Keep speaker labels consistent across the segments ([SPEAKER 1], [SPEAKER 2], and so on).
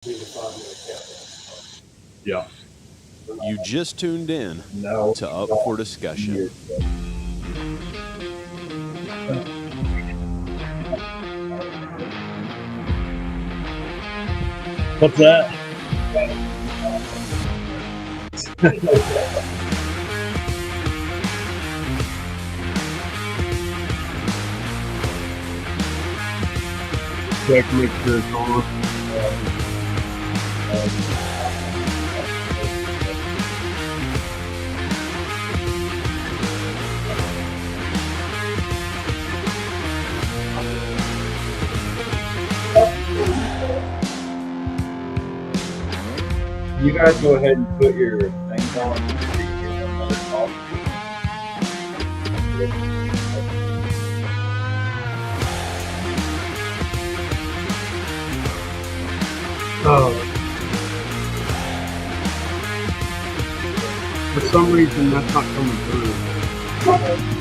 [SPEAKER 1] Yeah.
[SPEAKER 2] You just tuned in
[SPEAKER 1] No.
[SPEAKER 2] to Up for Discussion.
[SPEAKER 1] What's that? Check, make sure it's on. You guys go ahead and put your things on. Oh. For some reason, that's not coming through.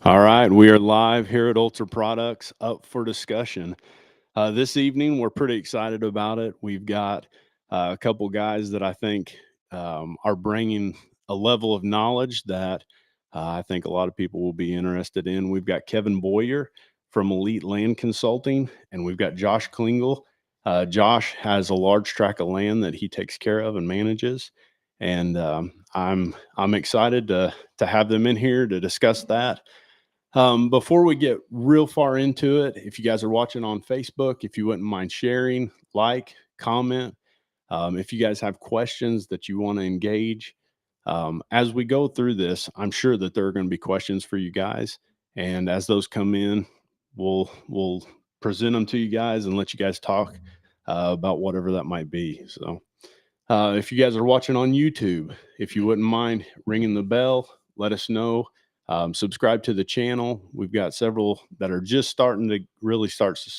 [SPEAKER 2] All right, we are live here at Ultra Products, up for discussion. This evening, we're pretty excited about it. We've got a couple guys that I think are bringing a level of knowledge that I think a lot of people will be interested in. We've got Kevin Boyer from Elite Land Consulting, and we've got Josh Klingle. Josh has a large tract of land that he takes care of and manages, and I'm excited to have them in here to discuss that. Before we get real far into it, if you guys are watching on Facebook, if you wouldn't mind sharing, like, comment, if you guys have questions that you want to engage, as we go through this, I'm sure that there are going to be questions for you guys. And as those come in, we'll present them to you guys and let you guys talk about whatever that might be. So if you guys are watching on YouTube, if you wouldn't mind ringing the bell, let us know. Subscribe to the channel. We've got several that are just starting to really start to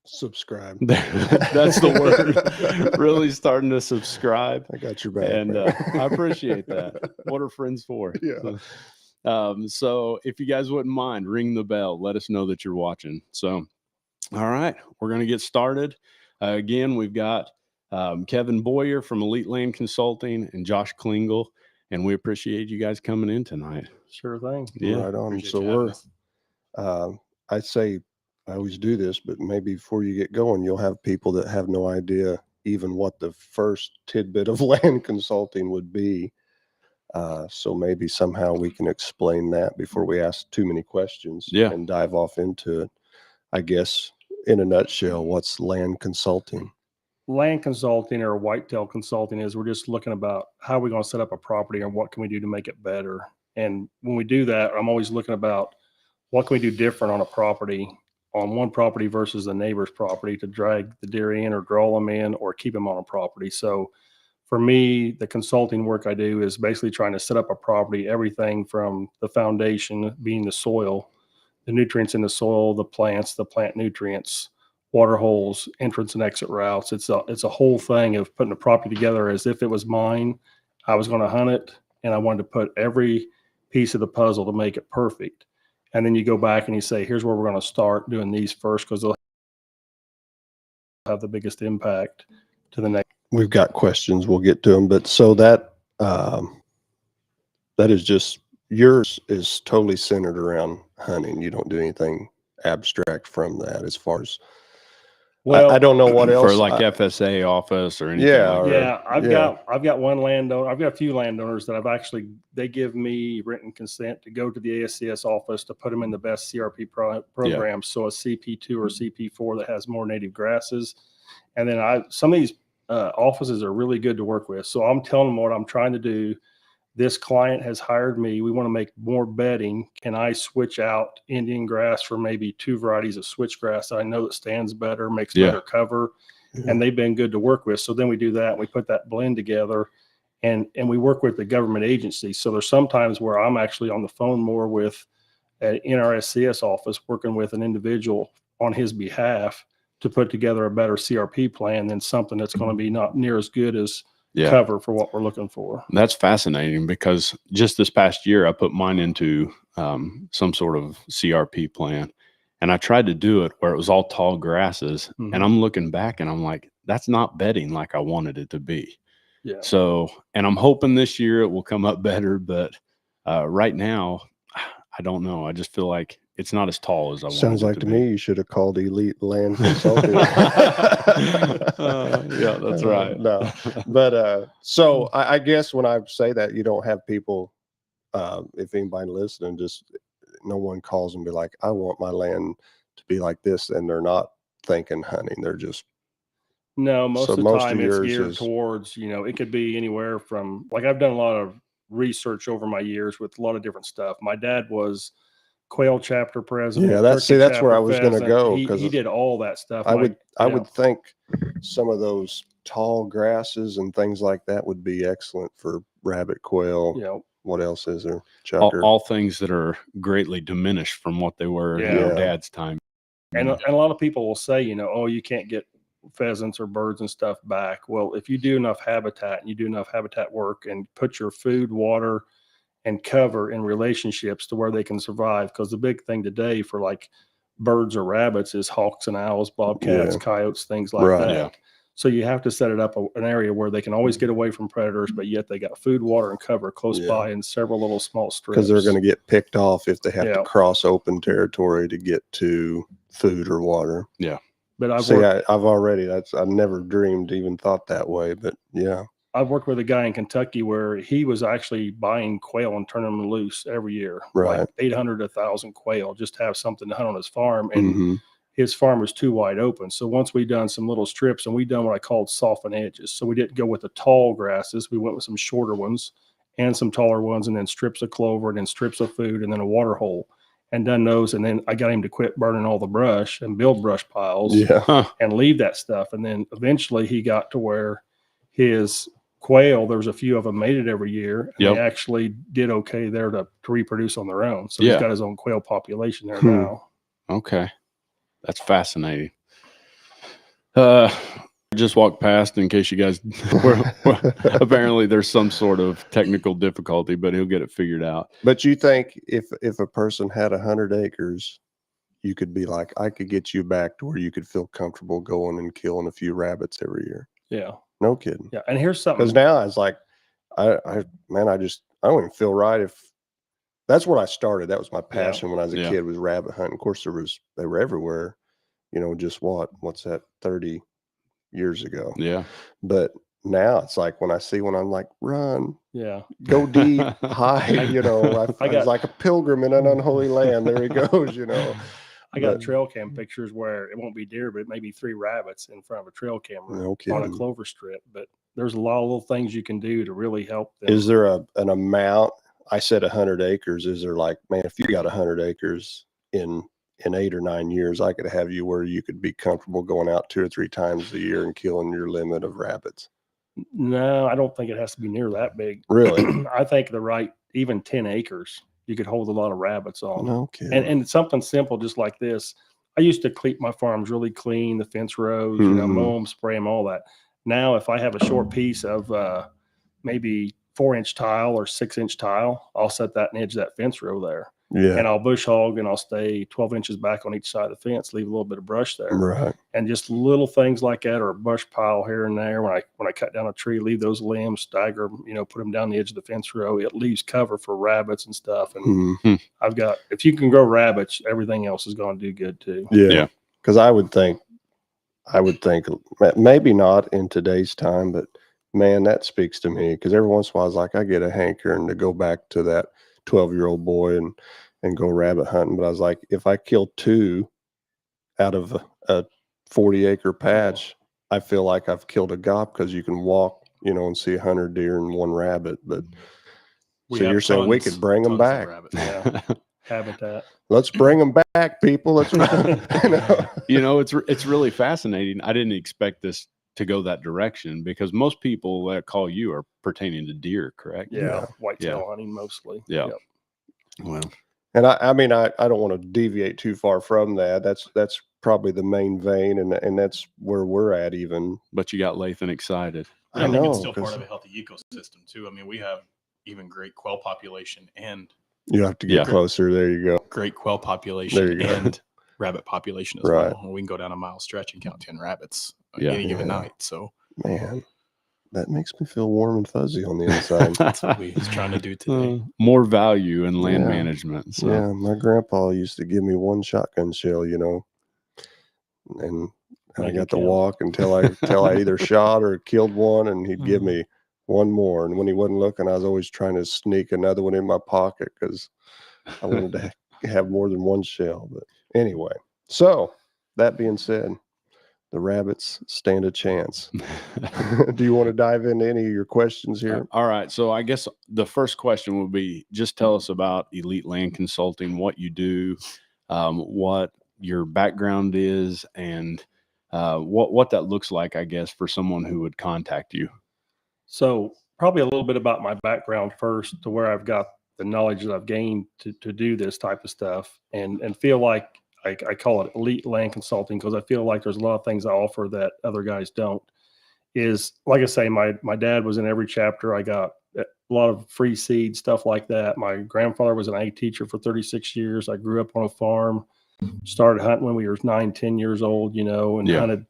[SPEAKER 3] subscribe.
[SPEAKER 2] That's the word. Really starting to subscribe.
[SPEAKER 3] I got your back.
[SPEAKER 2] And I appreciate that. What are friends for?
[SPEAKER 3] Yeah.
[SPEAKER 2] So if you guys wouldn't mind, ring the bell. Let us know that you're watching. So, all right, we're going to get started. Again, we've got Kevin Boyer from Elite Land Consulting and Josh Klingle. And we appreciate you guys coming in tonight.
[SPEAKER 3] Sure thing.
[SPEAKER 2] Yeah.
[SPEAKER 3] Right on. So we're, I'd say I always do this, but maybe before you get going, you'll have people that have no idea even what the first tidbit of land consulting would be. So maybe somehow we can explain that before we ask too many questions and dive off into it. I guess in a nutshell, what's land consulting?
[SPEAKER 4] Land consulting or whitetail consulting is we're just looking about how we're going to set up a property and what can we do to make it better. And when we do that, I'm always looking about what can we do different on a property, on one property versus the neighbor's property to drag the deer in or draw them in or keep them on a property. So for me, the consulting work I do is basically trying to set up a property, everything from the foundation being the soil, the nutrients in the soil, the plants, the plant nutrients, water holes, entrance and exit routes. It's a whole thing of putting the property together as if it was mine. I was going to hunt it and I wanted to put every piece of the puzzle to make it perfect. And then you go back and you say, here's where we're going to start doing these first because they'll have the biggest impact to the next.
[SPEAKER 3] We've got questions. We'll get to them. But so that is just, yours is totally centered around hunting. You don't do anything abstract from that as far as, well, I don't know what else
[SPEAKER 2] for like FSA office or anything.
[SPEAKER 4] I've got one landowner. I've got a few landowners that they give me written consent to go to the ASCS office to put them in the best CRP programs. So a CP2 or CP4 that has more native grasses. And then some of these offices are really good to work with. So I'm telling them what I'm trying to do. This client has hired me. We want to make more bedding. Can I switch out Indian grass for maybe 2 varieties of switchgrass that I know that stands better, makes better cover, and they've been good to work with. So then we do that. And we put that blend together, and we work with the government agencies. So there's sometimes where I'm actually on the phone more with an NRSCS office working with an individual on his behalf to put together a better CRP plan than something that's going to be not near as good as cover for what we're looking for.
[SPEAKER 2] That's fascinating because just this past year, I put mine into some sort of CRP plan, and I tried to do it where it was all tall grasses. And I'm looking back and I'm like, that's not bedding like I wanted it to be.
[SPEAKER 4] Yeah.
[SPEAKER 2] So, and I'm hoping this year it will come up better, but right now, I don't know. I just feel like it's not as tall as I wanted it to be.
[SPEAKER 3] Sounds like to me you should have called Elite Land Consulting.
[SPEAKER 2] Yeah, that's right.
[SPEAKER 3] No, but so I guess when I say that, you don't have people, if anybody listening, just no one calls and be like, I want my land to be like this, and they're not thinking hunting. They're just
[SPEAKER 4] most of the time it's geared towards, it could be anywhere from, like, I've done a lot of research over my years with a lot of different stuff. My dad was quail chapter president.
[SPEAKER 3] Yeah, that's where I was going to go, because
[SPEAKER 4] he did all that stuff.
[SPEAKER 3] I would think some of those tall grasses and things like that would be excellent for rabbit, quail. What else is there?
[SPEAKER 2] All things that are greatly diminished from what they were in your dad's time.
[SPEAKER 4] And a lot of people will say, oh, you can't get pheasants or birds and stuff back. Well, if you do enough habitat and you do enough habitat work and put your food, water, and cover in relationships to where they can survive. Because the big thing today for like birds or rabbits is hawks and owls, bobcats,
[SPEAKER 3] Yeah.
[SPEAKER 4] coyotes, things like
[SPEAKER 3] Right.
[SPEAKER 4] that.
[SPEAKER 2] Yeah.
[SPEAKER 4] So you have to set it up an area where they can always get away from predators, but yet they got food, water, and cover close
[SPEAKER 3] Yeah.
[SPEAKER 4] by in several little small strips.
[SPEAKER 3] Because they're going to get picked off if they have
[SPEAKER 4] Yeah.
[SPEAKER 3] to cross open territory to get to food or water.
[SPEAKER 4] But I've
[SPEAKER 3] See,
[SPEAKER 4] worked,
[SPEAKER 3] I've never dreamed, even thought that way, but yeah.
[SPEAKER 4] I've worked with a guy in Kentucky where he was actually buying quail and turning them loose every year,
[SPEAKER 3] Right.
[SPEAKER 4] like 800 to 1,000 quail, just to have something to hunt on his farm. And
[SPEAKER 3] Mhm.
[SPEAKER 4] his farm was too wide open. So once we done some little strips, and we done what I called soften edges. So we didn't go with the tall grasses. We went with some shorter ones and some taller ones, and then strips of clover, and then strips of food, and then a water hole, and done those. And then I got him to quit burning all the brush and build brush piles
[SPEAKER 3] Yeah.
[SPEAKER 4] and leave that stuff. And then eventually he got to where his quail, there was a few of them made it every year, and
[SPEAKER 2] Yep.
[SPEAKER 4] they actually did okay there to reproduce on their own. So
[SPEAKER 2] Yeah.
[SPEAKER 4] he's got his own quail population there
[SPEAKER 3] Hmm.
[SPEAKER 4] now.
[SPEAKER 2] Okay. That's fascinating. Just walked past in case you guys apparently there's some sort of technical difficulty, but he'll get it figured out.
[SPEAKER 3] But you think if a person had 100 acres, you could be like, I could get you back to where you could feel comfortable going and killing a few rabbits every year.
[SPEAKER 4] Yeah.
[SPEAKER 3] No kidding.
[SPEAKER 4] Yeah. And here's something.
[SPEAKER 3] Because now it's like, I don't even feel right if that's what I started. That was my passion when I was a
[SPEAKER 2] Yeah.
[SPEAKER 3] kid, was rabbit hunting. Of course, they were everywhere, just what's that, 30 years ago.
[SPEAKER 2] Yeah.
[SPEAKER 3] But now it's like when I see one, I'm like, run,
[SPEAKER 4] Yeah.
[SPEAKER 3] go deep, hide, I was like a pilgrim in an unholy land. There he goes,
[SPEAKER 4] I got
[SPEAKER 3] But-
[SPEAKER 4] trail cam pictures where it won't be deer, but maybe 3 rabbits in front of a trail camera
[SPEAKER 3] No
[SPEAKER 4] on a
[SPEAKER 3] kidding.
[SPEAKER 4] clover strip. But there's a lot of little things you can do to really help them.
[SPEAKER 3] Is there an amount? I said 100 acres. Is there like, man, if you got 100 acres in 8 or 9 years, I could have you where you could be comfortable going out 2 or 3 times a year and killing your limit of rabbits?
[SPEAKER 4] No, I don't think it has to be near that big.
[SPEAKER 3] Really?
[SPEAKER 4] I think even 10 acres, you could hold a lot of rabbits on.
[SPEAKER 3] No kidding.
[SPEAKER 4] And it's something simple, just like this. I used to keep my farms really clean, the fence rows,
[SPEAKER 3] Mhm.
[SPEAKER 4] mow them, spray them, all that. Now, if I have a short piece of maybe 4-inch tile or 6-inch tile, I'll set that and edge that fence row there.
[SPEAKER 3] Yeah.
[SPEAKER 4] And I'll bush hog, and I'll stay 12 inches back on each side of the fence, leave a little bit of brush there.
[SPEAKER 3] Right.
[SPEAKER 4] And just little things like that, or a brush pile here and there. When I cut down a tree, leave those limbs, stagger them, put them down the edge of the fence row. It leaves cover for rabbits and stuff. And
[SPEAKER 3] Mhm.
[SPEAKER 4] if you can grow rabbits, everything else is going to do good too.
[SPEAKER 3] Yeah.
[SPEAKER 2] Yeah.
[SPEAKER 3] Because I would think maybe not in today's time, but man, that speaks to me. Because every once in a while, I was like, I get a hankering to go back to that 12-year-old boy and go rabbit hunting. But I was like, if I kill 2 out of a 40-acre patch, I feel like I've killed a gop, because you can walk, and see 100 deer and 1 rabbit. But so you're saying we could bring them back?
[SPEAKER 4] Yeah. Habitat.
[SPEAKER 3] Let's bring them back, people. Let's,
[SPEAKER 2] It's really fascinating. I didn't expect this to go that direction, because most people that call you are pertaining to deer, correct?
[SPEAKER 4] Yeah. Whitetail
[SPEAKER 2] Yeah.
[SPEAKER 4] hunting mostly.
[SPEAKER 2] Yeah.
[SPEAKER 4] Yep.
[SPEAKER 2] Well,
[SPEAKER 3] And I mean, I don't want to deviate too far from that. That's probably the main vein, and that's where we're at even.
[SPEAKER 2] but you got Lathan excited.
[SPEAKER 3] I
[SPEAKER 5] I think
[SPEAKER 3] know,
[SPEAKER 5] it's still
[SPEAKER 3] 'cause
[SPEAKER 5] part of a healthy ecosystem too. I mean, we have even great quail population and
[SPEAKER 3] you have to get
[SPEAKER 2] Yeah.
[SPEAKER 3] closer. There you go.
[SPEAKER 5] great quail population
[SPEAKER 3] There you go.
[SPEAKER 5] and rabbit population as
[SPEAKER 3] Right.
[SPEAKER 5] well. We can go down a mile stretch and count 10 rabbits
[SPEAKER 2] Yeah.
[SPEAKER 5] any given
[SPEAKER 3] Yeah.
[SPEAKER 5] night. So
[SPEAKER 3] Man, that makes me feel warm and fuzzy on the inside.
[SPEAKER 5] that's what we're trying to do today.
[SPEAKER 2] More value in land
[SPEAKER 3] Yeah.
[SPEAKER 2] management. So
[SPEAKER 3] Yeah, my grandpa used to give me 1 shotgun shell, and I
[SPEAKER 4] Make it
[SPEAKER 3] got to
[SPEAKER 4] count.
[SPEAKER 3] walk until I either shot or killed one, and he'd give me 1 more. And when he wasn't looking, I was always trying to sneak another one in my pocket, because I wanted to have more than 1 shell. But anyway, so that being said, the rabbits stand a chance. Do you want to dive into any of your questions here?
[SPEAKER 2] All right. So I guess the first question would be, just tell us about Elite Land Consulting, what you do, what your background is, and what that looks like, I guess, for someone who would contact you.
[SPEAKER 4] So probably a little bit about my background first, to where I've got the knowledge that I've gained to do this type of stuff, and feel like I call it Elite Land Consulting, because I feel like there's a lot of things I offer that other guys don't. Is, like I say, my dad was in every chapter. I got a lot of free seed, stuff like that. My grandfather was an ag teacher for 36 years. I grew up on a farm, started hunting when we were 9, 10 years old, you know, and
[SPEAKER 2] Yeah.
[SPEAKER 4] hunted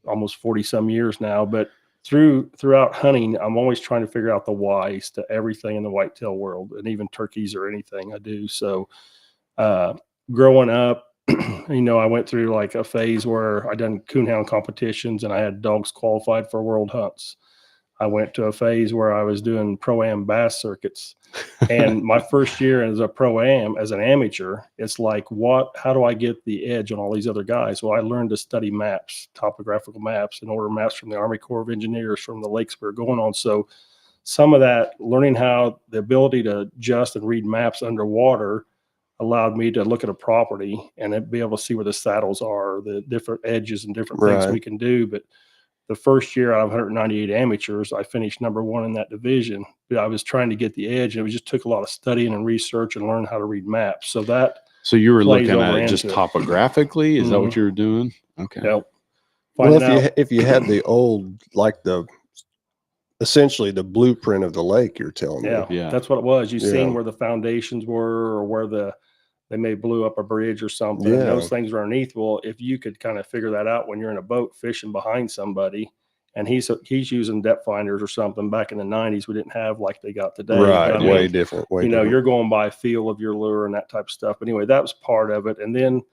[SPEAKER 4] almost 40 some years now. But throughout hunting, I'm always trying to figure out the whys to everything in the whitetail world, and even turkeys or anything I do. So growing up, you know, I went through like a phase where I done coonhound competitions and I had dogs qualified for world hunts. I went to a phase where I was doing pro-am bass circuits. And my first year as a pro-am, as an amateur, it's like, how do I get the edge on all these other guys? Well, I learned to study maps, topographical maps, and order maps from the Army Corps of Engineers from the lakes we were going on. So some of that, learning how the ability to adjust and read maps underwater allowed me to look at a property and then be able to see where the saddles are, the different edges and different things
[SPEAKER 3] Right.
[SPEAKER 4] we can do. But the first year out of 198 amateurs, I finished #1 in that division. But I was trying to get the edge, and it just took a lot of studying and research and learn how to read maps. So that
[SPEAKER 2] So you were
[SPEAKER 4] plays
[SPEAKER 2] looking at
[SPEAKER 4] over
[SPEAKER 2] it just
[SPEAKER 4] into it.
[SPEAKER 2] topographically? Is that what
[SPEAKER 4] Mhm.
[SPEAKER 2] you were doing? Okay.
[SPEAKER 4] Yep.
[SPEAKER 3] Well,
[SPEAKER 4] Finding out.
[SPEAKER 3] if you had the old, like essentially the blueprint of the lake, you're telling me.
[SPEAKER 4] Yeah,
[SPEAKER 2] Yeah.
[SPEAKER 4] that's what it was. You
[SPEAKER 3] Yeah.
[SPEAKER 4] seen where the foundations were, or where they may blew up a bridge or something. And
[SPEAKER 3] Yeah.
[SPEAKER 4] those things are underneath. Well, if you could kind of figure that out when you're in a boat fishing behind somebody, and he's using depth finders or something. Back in the 90s, we didn't have like they got today.
[SPEAKER 3] Right.
[SPEAKER 4] But I
[SPEAKER 3] Way
[SPEAKER 4] mean,
[SPEAKER 3] different. Way
[SPEAKER 4] you know,
[SPEAKER 3] different.
[SPEAKER 4] you're going by feel of your lure and that type of stuff. But anyway, that was part of it. And then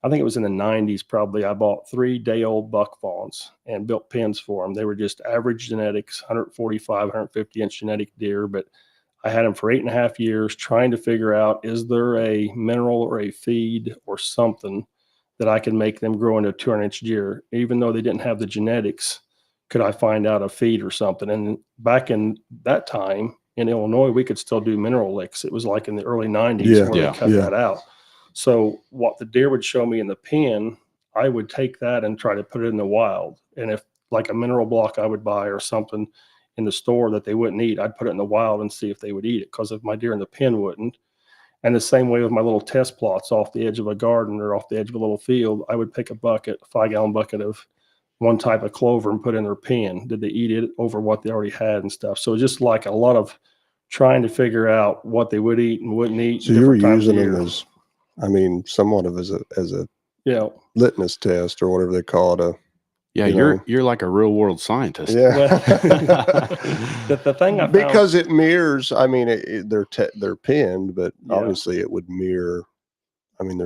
[SPEAKER 4] I think it was in the 90s, probably, I bought 3-day-old buck fawns and built pens for them. They were just average genetics, 145, 150-inch genetic deer. But I had them for 8.5 years trying to figure out, is there a mineral or a feed or something that I can make them grow into a 200-inch deer? Even though they didn't have the genetics, could I find out a feed or something? And back in that time in Illinois, we could still do mineral licks. It was like in the early 90s
[SPEAKER 3] Yeah.
[SPEAKER 4] where
[SPEAKER 2] Yeah.
[SPEAKER 4] they cut that out. So what the deer would show me in the pen, I would take that and try to put it in the wild. And if like a mineral block I would buy or something in the store that they wouldn't eat, I'd put it in the wild and see if they would eat it. Because if my deer in the pen wouldn't, and the same way with my little test plots off the edge of a garden or off the edge of a little field, I would pick a 5-gallon bucket of one type of clover and put in their pen. Did they eat it over what they already had and stuff? So just like a lot of trying to figure out what they would eat and wouldn't eat.
[SPEAKER 3] So you were
[SPEAKER 4] different times of
[SPEAKER 3] using them
[SPEAKER 4] year.
[SPEAKER 3] as, I mean, somewhat of as a
[SPEAKER 4] Yeah.
[SPEAKER 3] litmus test or whatever they call it.
[SPEAKER 2] Yeah, you're like a real world scientist.
[SPEAKER 3] Yeah.
[SPEAKER 4] The thing I found,
[SPEAKER 3] Because it mirrors, I mean, they're pinned, but
[SPEAKER 4] Yeah.
[SPEAKER 3] obviously it would mirror, I mean,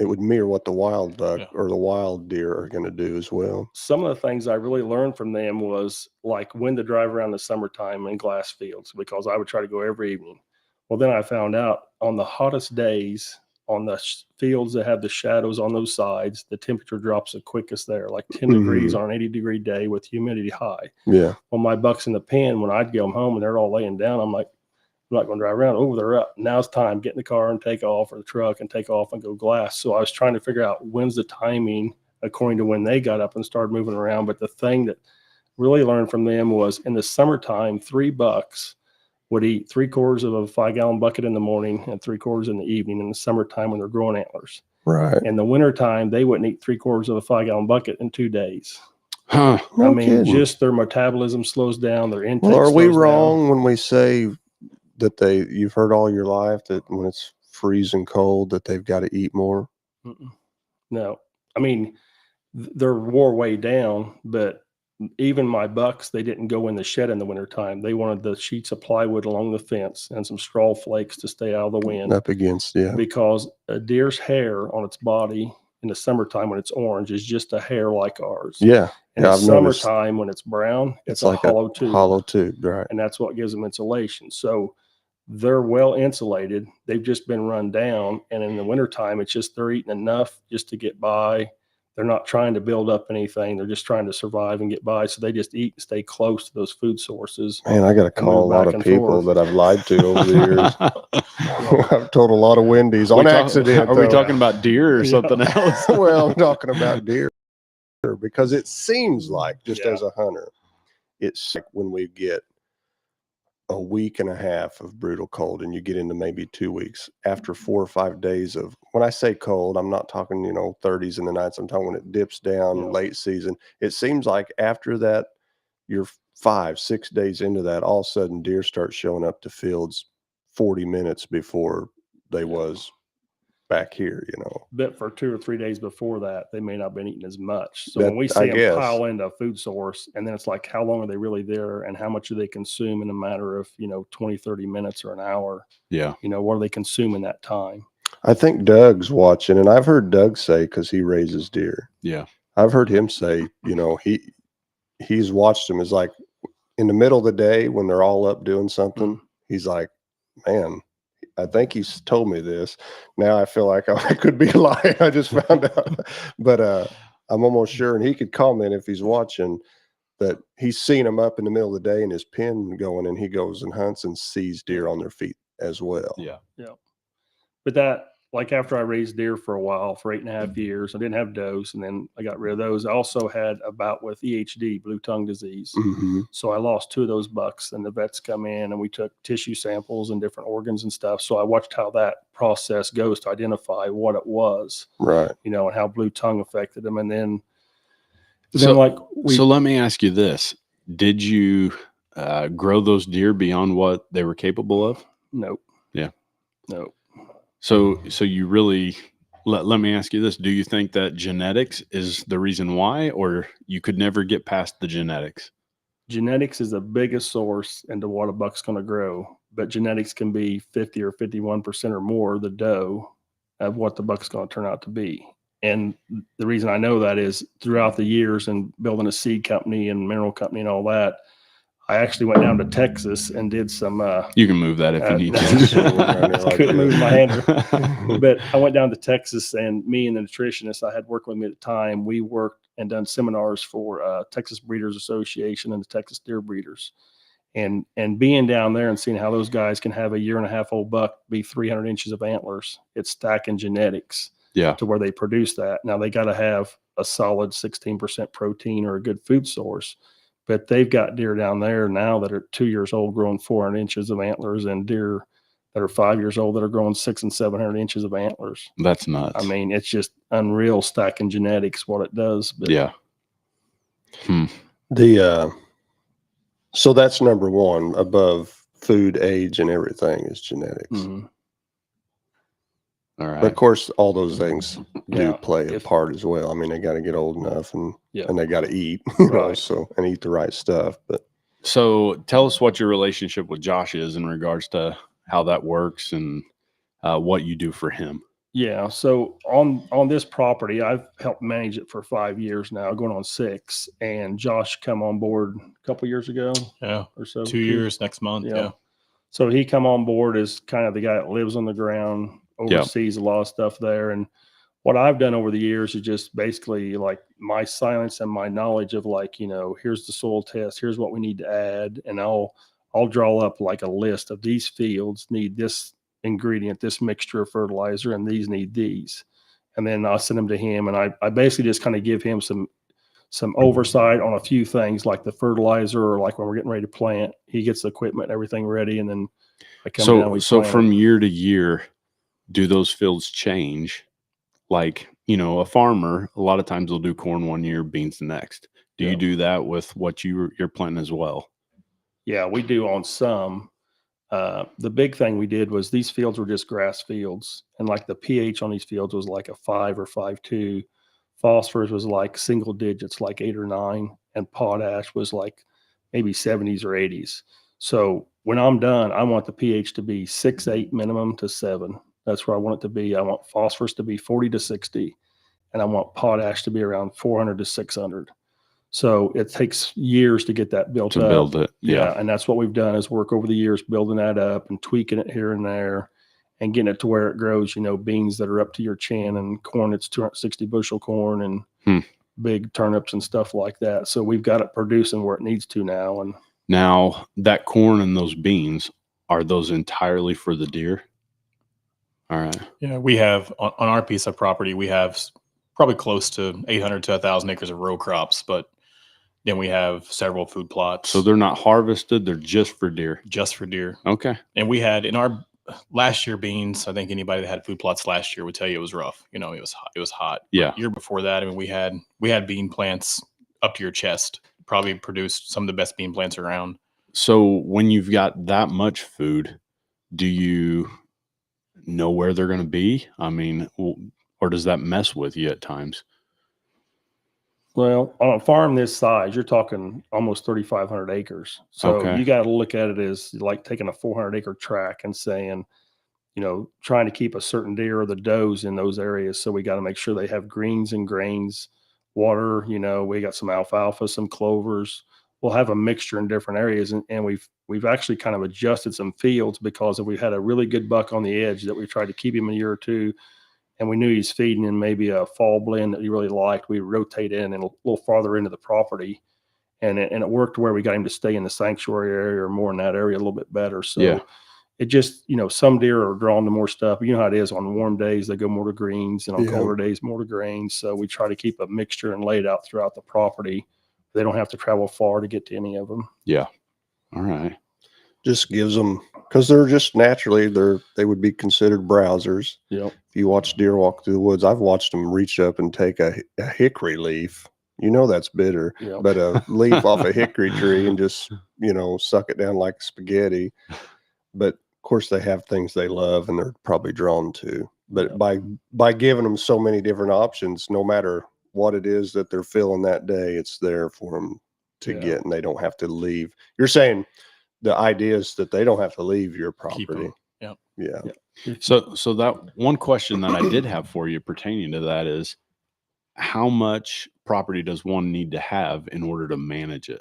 [SPEAKER 3] it would mirror what the wild duck or the wild deer are going to do as well.
[SPEAKER 4] some of the things I really learned from them was like when to drive around the summertime in glass fields, because I would try to go every evening. Well, then I found out on the hottest days, on the fields that have the shadows on those sides, the temperature drops the quickest there, like 10 degrees on an 80-degree day with humidity high.
[SPEAKER 3] Yeah.
[SPEAKER 4] Well, my bucks in the pen, when I'd get them home and they're all laying down, I'm like, I'm not going to drive around. Oh, they're up. Now it's time. Get in the car and take off, or the truck and take off and go glass. So I was trying to figure out when's the timing according to when they got up and started moving around. But the thing that really learned from them was in the summertime, 3 bucks would eat 3/4 of a 5-gallon bucket in the morning and 3/4 in the evening in the summertime when they're growing antlers.
[SPEAKER 3] Right.
[SPEAKER 4] In the wintertime, they wouldn't eat 3/4 of a 5-gallon bucket in 2 days.
[SPEAKER 2] Huh.
[SPEAKER 3] No
[SPEAKER 4] I mean,
[SPEAKER 3] kidding.
[SPEAKER 4] just their metabolism slows down, their intake
[SPEAKER 3] Well, are we
[SPEAKER 4] slows down.
[SPEAKER 3] wrong when we say that you've heard all your life that when it's freezing cold that they've got to eat more?
[SPEAKER 4] Mm-mm. No, I mean, they're wore way down, but even my bucks, they didn't go in the shed in the wintertime. They wanted the sheets of plywood along the fence and some straw flakes to stay out of the wind,
[SPEAKER 3] Up against, yeah.
[SPEAKER 4] because a deer's hair on its body in the summertime when it's orange is just a hair like ours.
[SPEAKER 3] Yeah.
[SPEAKER 4] In
[SPEAKER 3] Yeah,
[SPEAKER 4] the
[SPEAKER 3] I've noticed
[SPEAKER 4] summertime when it's brown, it's
[SPEAKER 3] like
[SPEAKER 4] a hollow tube.
[SPEAKER 3] Hollow tube, right.
[SPEAKER 4] And that's what gives them insulation. So they're well insulated. They've just been run down. And in the wintertime, it's just they're eating enough just to get by. They're not trying to build up anything. They're just trying to survive and get by. So they just eat and stay close to those food sources.
[SPEAKER 3] Man, I got to call a
[SPEAKER 4] move
[SPEAKER 3] lot
[SPEAKER 4] back
[SPEAKER 3] of
[SPEAKER 4] and
[SPEAKER 3] people
[SPEAKER 4] forth.
[SPEAKER 3] that I've lied to over the years. I've told a lot of Wendy's on accident.
[SPEAKER 2] Are we
[SPEAKER 3] though.
[SPEAKER 2] talking about deer or
[SPEAKER 4] Yeah.
[SPEAKER 2] something else?
[SPEAKER 3] Well, I'm talking about deer because it seems like, just
[SPEAKER 4] Yeah.
[SPEAKER 3] as a hunter, it's like when we get a week and a half of brutal cold and you get into maybe 2 weeks after 4 or 5 days of, when I say cold, I'm not talking, 30s in the nights. I'm talking when it dips down
[SPEAKER 4] Yeah.
[SPEAKER 3] late season. It seems like after that, your 5, 6 days into that, all of a sudden deer start showing up to fields 40 minutes before they was back here, you know.
[SPEAKER 4] But for 2 or 3 days before that, they may not have been eating as much. So
[SPEAKER 3] That-
[SPEAKER 4] when we
[SPEAKER 3] I
[SPEAKER 4] see them
[SPEAKER 3] guess.
[SPEAKER 4] pile into a food source, and then it's like, how long are they really there, and how much do they consume in a matter of, 20, 30 minutes or an hour?
[SPEAKER 2] Yeah.
[SPEAKER 4] What do they consume in that time?
[SPEAKER 3] I think Doug's watching, and I've heard Doug say, because he raises deer,
[SPEAKER 2] Yeah.
[SPEAKER 3] I've heard him say, he's watched them. Is like in the middle of the day when they're all up doing something, he's like, man, I think he's told me this. Now I feel like I could be lying. I just found out, but I'm almost sure, and he could comment if he's watching, that he's seen them up in the middle of the day in his pen going, and he goes and hunts and sees deer on their feet as well.
[SPEAKER 2] Yeah.
[SPEAKER 4] But that, like after I raised deer for a while, for 8.5 years, I didn't have does, and then I got rid of those. I also had a bout with EHD, blue tongue disease.
[SPEAKER 3] Mhm.
[SPEAKER 4] So I lost 2 of those bucks, and the vets come in and we took tissue samples and different organs and stuff. So I watched how that process goes to identify what it was,
[SPEAKER 3] Right.
[SPEAKER 4] and how blue tongue affected them. And then
[SPEAKER 2] So
[SPEAKER 4] we,
[SPEAKER 2] let me ask you this. Did you grow those deer beyond what they were capable of?
[SPEAKER 4] nope.
[SPEAKER 2] Yeah.
[SPEAKER 4] Nope.
[SPEAKER 2] So you really, let me ask you this. Do you think that genetics is the reason why, or you could never get past the genetics?
[SPEAKER 4] Genetics is the biggest source into what a buck's going to grow, but genetics can be 50 or 51% or more the doe of what the buck's going to turn out to be. And the reason I know that is throughout the years and building a seed company and mineral company and all that, I actually went down to Texas and did some.
[SPEAKER 2] You can move that if you need
[SPEAKER 4] I couldn't move my hand.
[SPEAKER 2] to.
[SPEAKER 4] But I went down to Texas, and me and the nutritionist I had working with me at the time, we worked and done seminars for Texas Breeders Association and the Texas Deer Breeders. And being down there and seeing how those guys can have a 1.5-year-old buck be 300 inches of antlers, it's stacking genetics
[SPEAKER 2] Yeah.
[SPEAKER 4] to where they produce that. Now they got to have a solid 16% protein or a good food source. But they've got deer down there now that are 2 years old growing 400 inches of antlers, and deer that are 5 years old that are growing 600 and 700 inches of antlers.
[SPEAKER 2] That's nuts.
[SPEAKER 4] I mean, it's just unreal stacking genetics, what it does. But
[SPEAKER 2] yeah.
[SPEAKER 3] So that's number one above food, age, and everything is genetics.
[SPEAKER 4] Mhm.
[SPEAKER 2] All
[SPEAKER 3] But
[SPEAKER 2] right.
[SPEAKER 3] of course, all those things do
[SPEAKER 4] Yeah,
[SPEAKER 3] play a
[SPEAKER 4] if-
[SPEAKER 3] part as well. I mean, they got to get old enough, and
[SPEAKER 4] Yeah.
[SPEAKER 3] and they got to eat, you know,
[SPEAKER 4] Right.
[SPEAKER 3] so, and eat the right stuff. But
[SPEAKER 2] So tell us what your relationship with Josh is in regards to how that works and what you do for him.
[SPEAKER 4] Yeah. So on this property, I've helped manage it for 5 years now, going on 6. And Josh come on board a couple years ago
[SPEAKER 5] Yeah.
[SPEAKER 4] or so.
[SPEAKER 5] 2 years next month.
[SPEAKER 4] Yeah.
[SPEAKER 5] Yeah.
[SPEAKER 4] So he come on board as kind of the guy that lives on the ground, oversees a lot of stuff there. And what I've done over the years is just basically like my science and my knowledge of like, here's the soil test, here's what we need to add. And I'll draw up like a list of these fields need this ingredient, this mixture of fertilizer, and these need these. And then I'll send them to him. And I basically just kind of give him some oversight on a few things like the fertilizer, or like when we're getting ready to plant, he gets the equipment and everything ready. And then I come down. We
[SPEAKER 2] So
[SPEAKER 4] plant
[SPEAKER 2] from
[SPEAKER 4] it.
[SPEAKER 2] year to year, do those fields change? Like, a farmer, a lot of times will do corn one year, beans the next. Do you
[SPEAKER 4] Yeah.
[SPEAKER 2] do that with what you're planting as well?
[SPEAKER 4] Yeah, we do on some. The big thing we did was these fields were just grass fields, and like the pH on these fields was like a 5 or 5.2. Phosphorus was like single digits, like 8 or 9, and potash was like maybe 70s or 80s. So when I'm done, I want the pH to be 6.8 minimum to 7. That's where I want it to be. I want phosphorus to be 40 to 60, and I want potash to be around 400 to 600. So it takes years to get that built
[SPEAKER 2] To
[SPEAKER 4] up.
[SPEAKER 2] build it.
[SPEAKER 4] Yeah. And that's what we've done is work over the years, building that up and tweaking it here and there and getting it to where it grows, beans that are up to your chin, and corn, it's 260 bushel corn, and big turnips and stuff like that. So we've got it producing where it needs to now. And
[SPEAKER 2] Now that corn and those beans, are those entirely for the deer? All right.
[SPEAKER 5] Yeah. We have on our piece of property, we have probably close to 800 to 1,000 acres of row crops, but then we have several food plots.
[SPEAKER 2] So they're not harvested. They're just for deer.
[SPEAKER 5] just for deer.
[SPEAKER 2] Okay.
[SPEAKER 5] And we had in our last year beans, I think anybody that had food plots last year would tell you it was rough. It was hot.
[SPEAKER 2] Yeah.
[SPEAKER 5] Year before that, I mean, we had bean plants up to your chest probably produce some of the best bean plants around.
[SPEAKER 2] So when you've got that much food, do you know where they're going to be? I mean, or does that mess with you at times?
[SPEAKER 4] Well, on a farm this size, you're talking almost 3,500 acres. So
[SPEAKER 2] Okay.
[SPEAKER 4] you got to look at it as like taking a 400-acre tract and saying, you know, trying to keep a certain deer or the does in those areas. So we got to make sure they have greens and grains, water. You know, we got some alfalfa, some clovers. We'll have a mixture in different areas, and we've actually kind of adjusted some fields because if we had a really good buck on the edge that we tried to keep him a year or two, and we knew he's feeding in maybe a fall blend that he really liked, we rotate in and a little farther into the property, and it worked where we got him to stay in the sanctuary area or more in that area a little bit better. So.
[SPEAKER 2] Yeah.
[SPEAKER 4] It just, you know, some deer are drawn to more stuff. You know how it is on warm days, they go more to greens, and on colder days, more to grains. So we try to keep a mixture and laid out throughout the property. They don't have to travel far to get to any of them.
[SPEAKER 2] Yeah. All right.
[SPEAKER 3] Just gives them, because they're just naturally, they would be considered browsers.
[SPEAKER 4] Yep.
[SPEAKER 3] If you watch deer walk through the woods, I've watched them reach up and take a hickory leaf. You know that's bitter,
[SPEAKER 4] Yep.
[SPEAKER 3] but a leaf off a hickory tree and just, you know, suck it down like spaghetti. But of course, they have things they love and they're probably drawn to. But by giving them so many different options, no matter what it is that they're feeling that day, it's there for them to get, and they don't have to leave. You're saying the idea is that they don't have to leave your property.
[SPEAKER 5] Yep.
[SPEAKER 3] Yeah.
[SPEAKER 2] So that one question that I did have for you pertaining to that is, how much property does one need to have in order to manage it?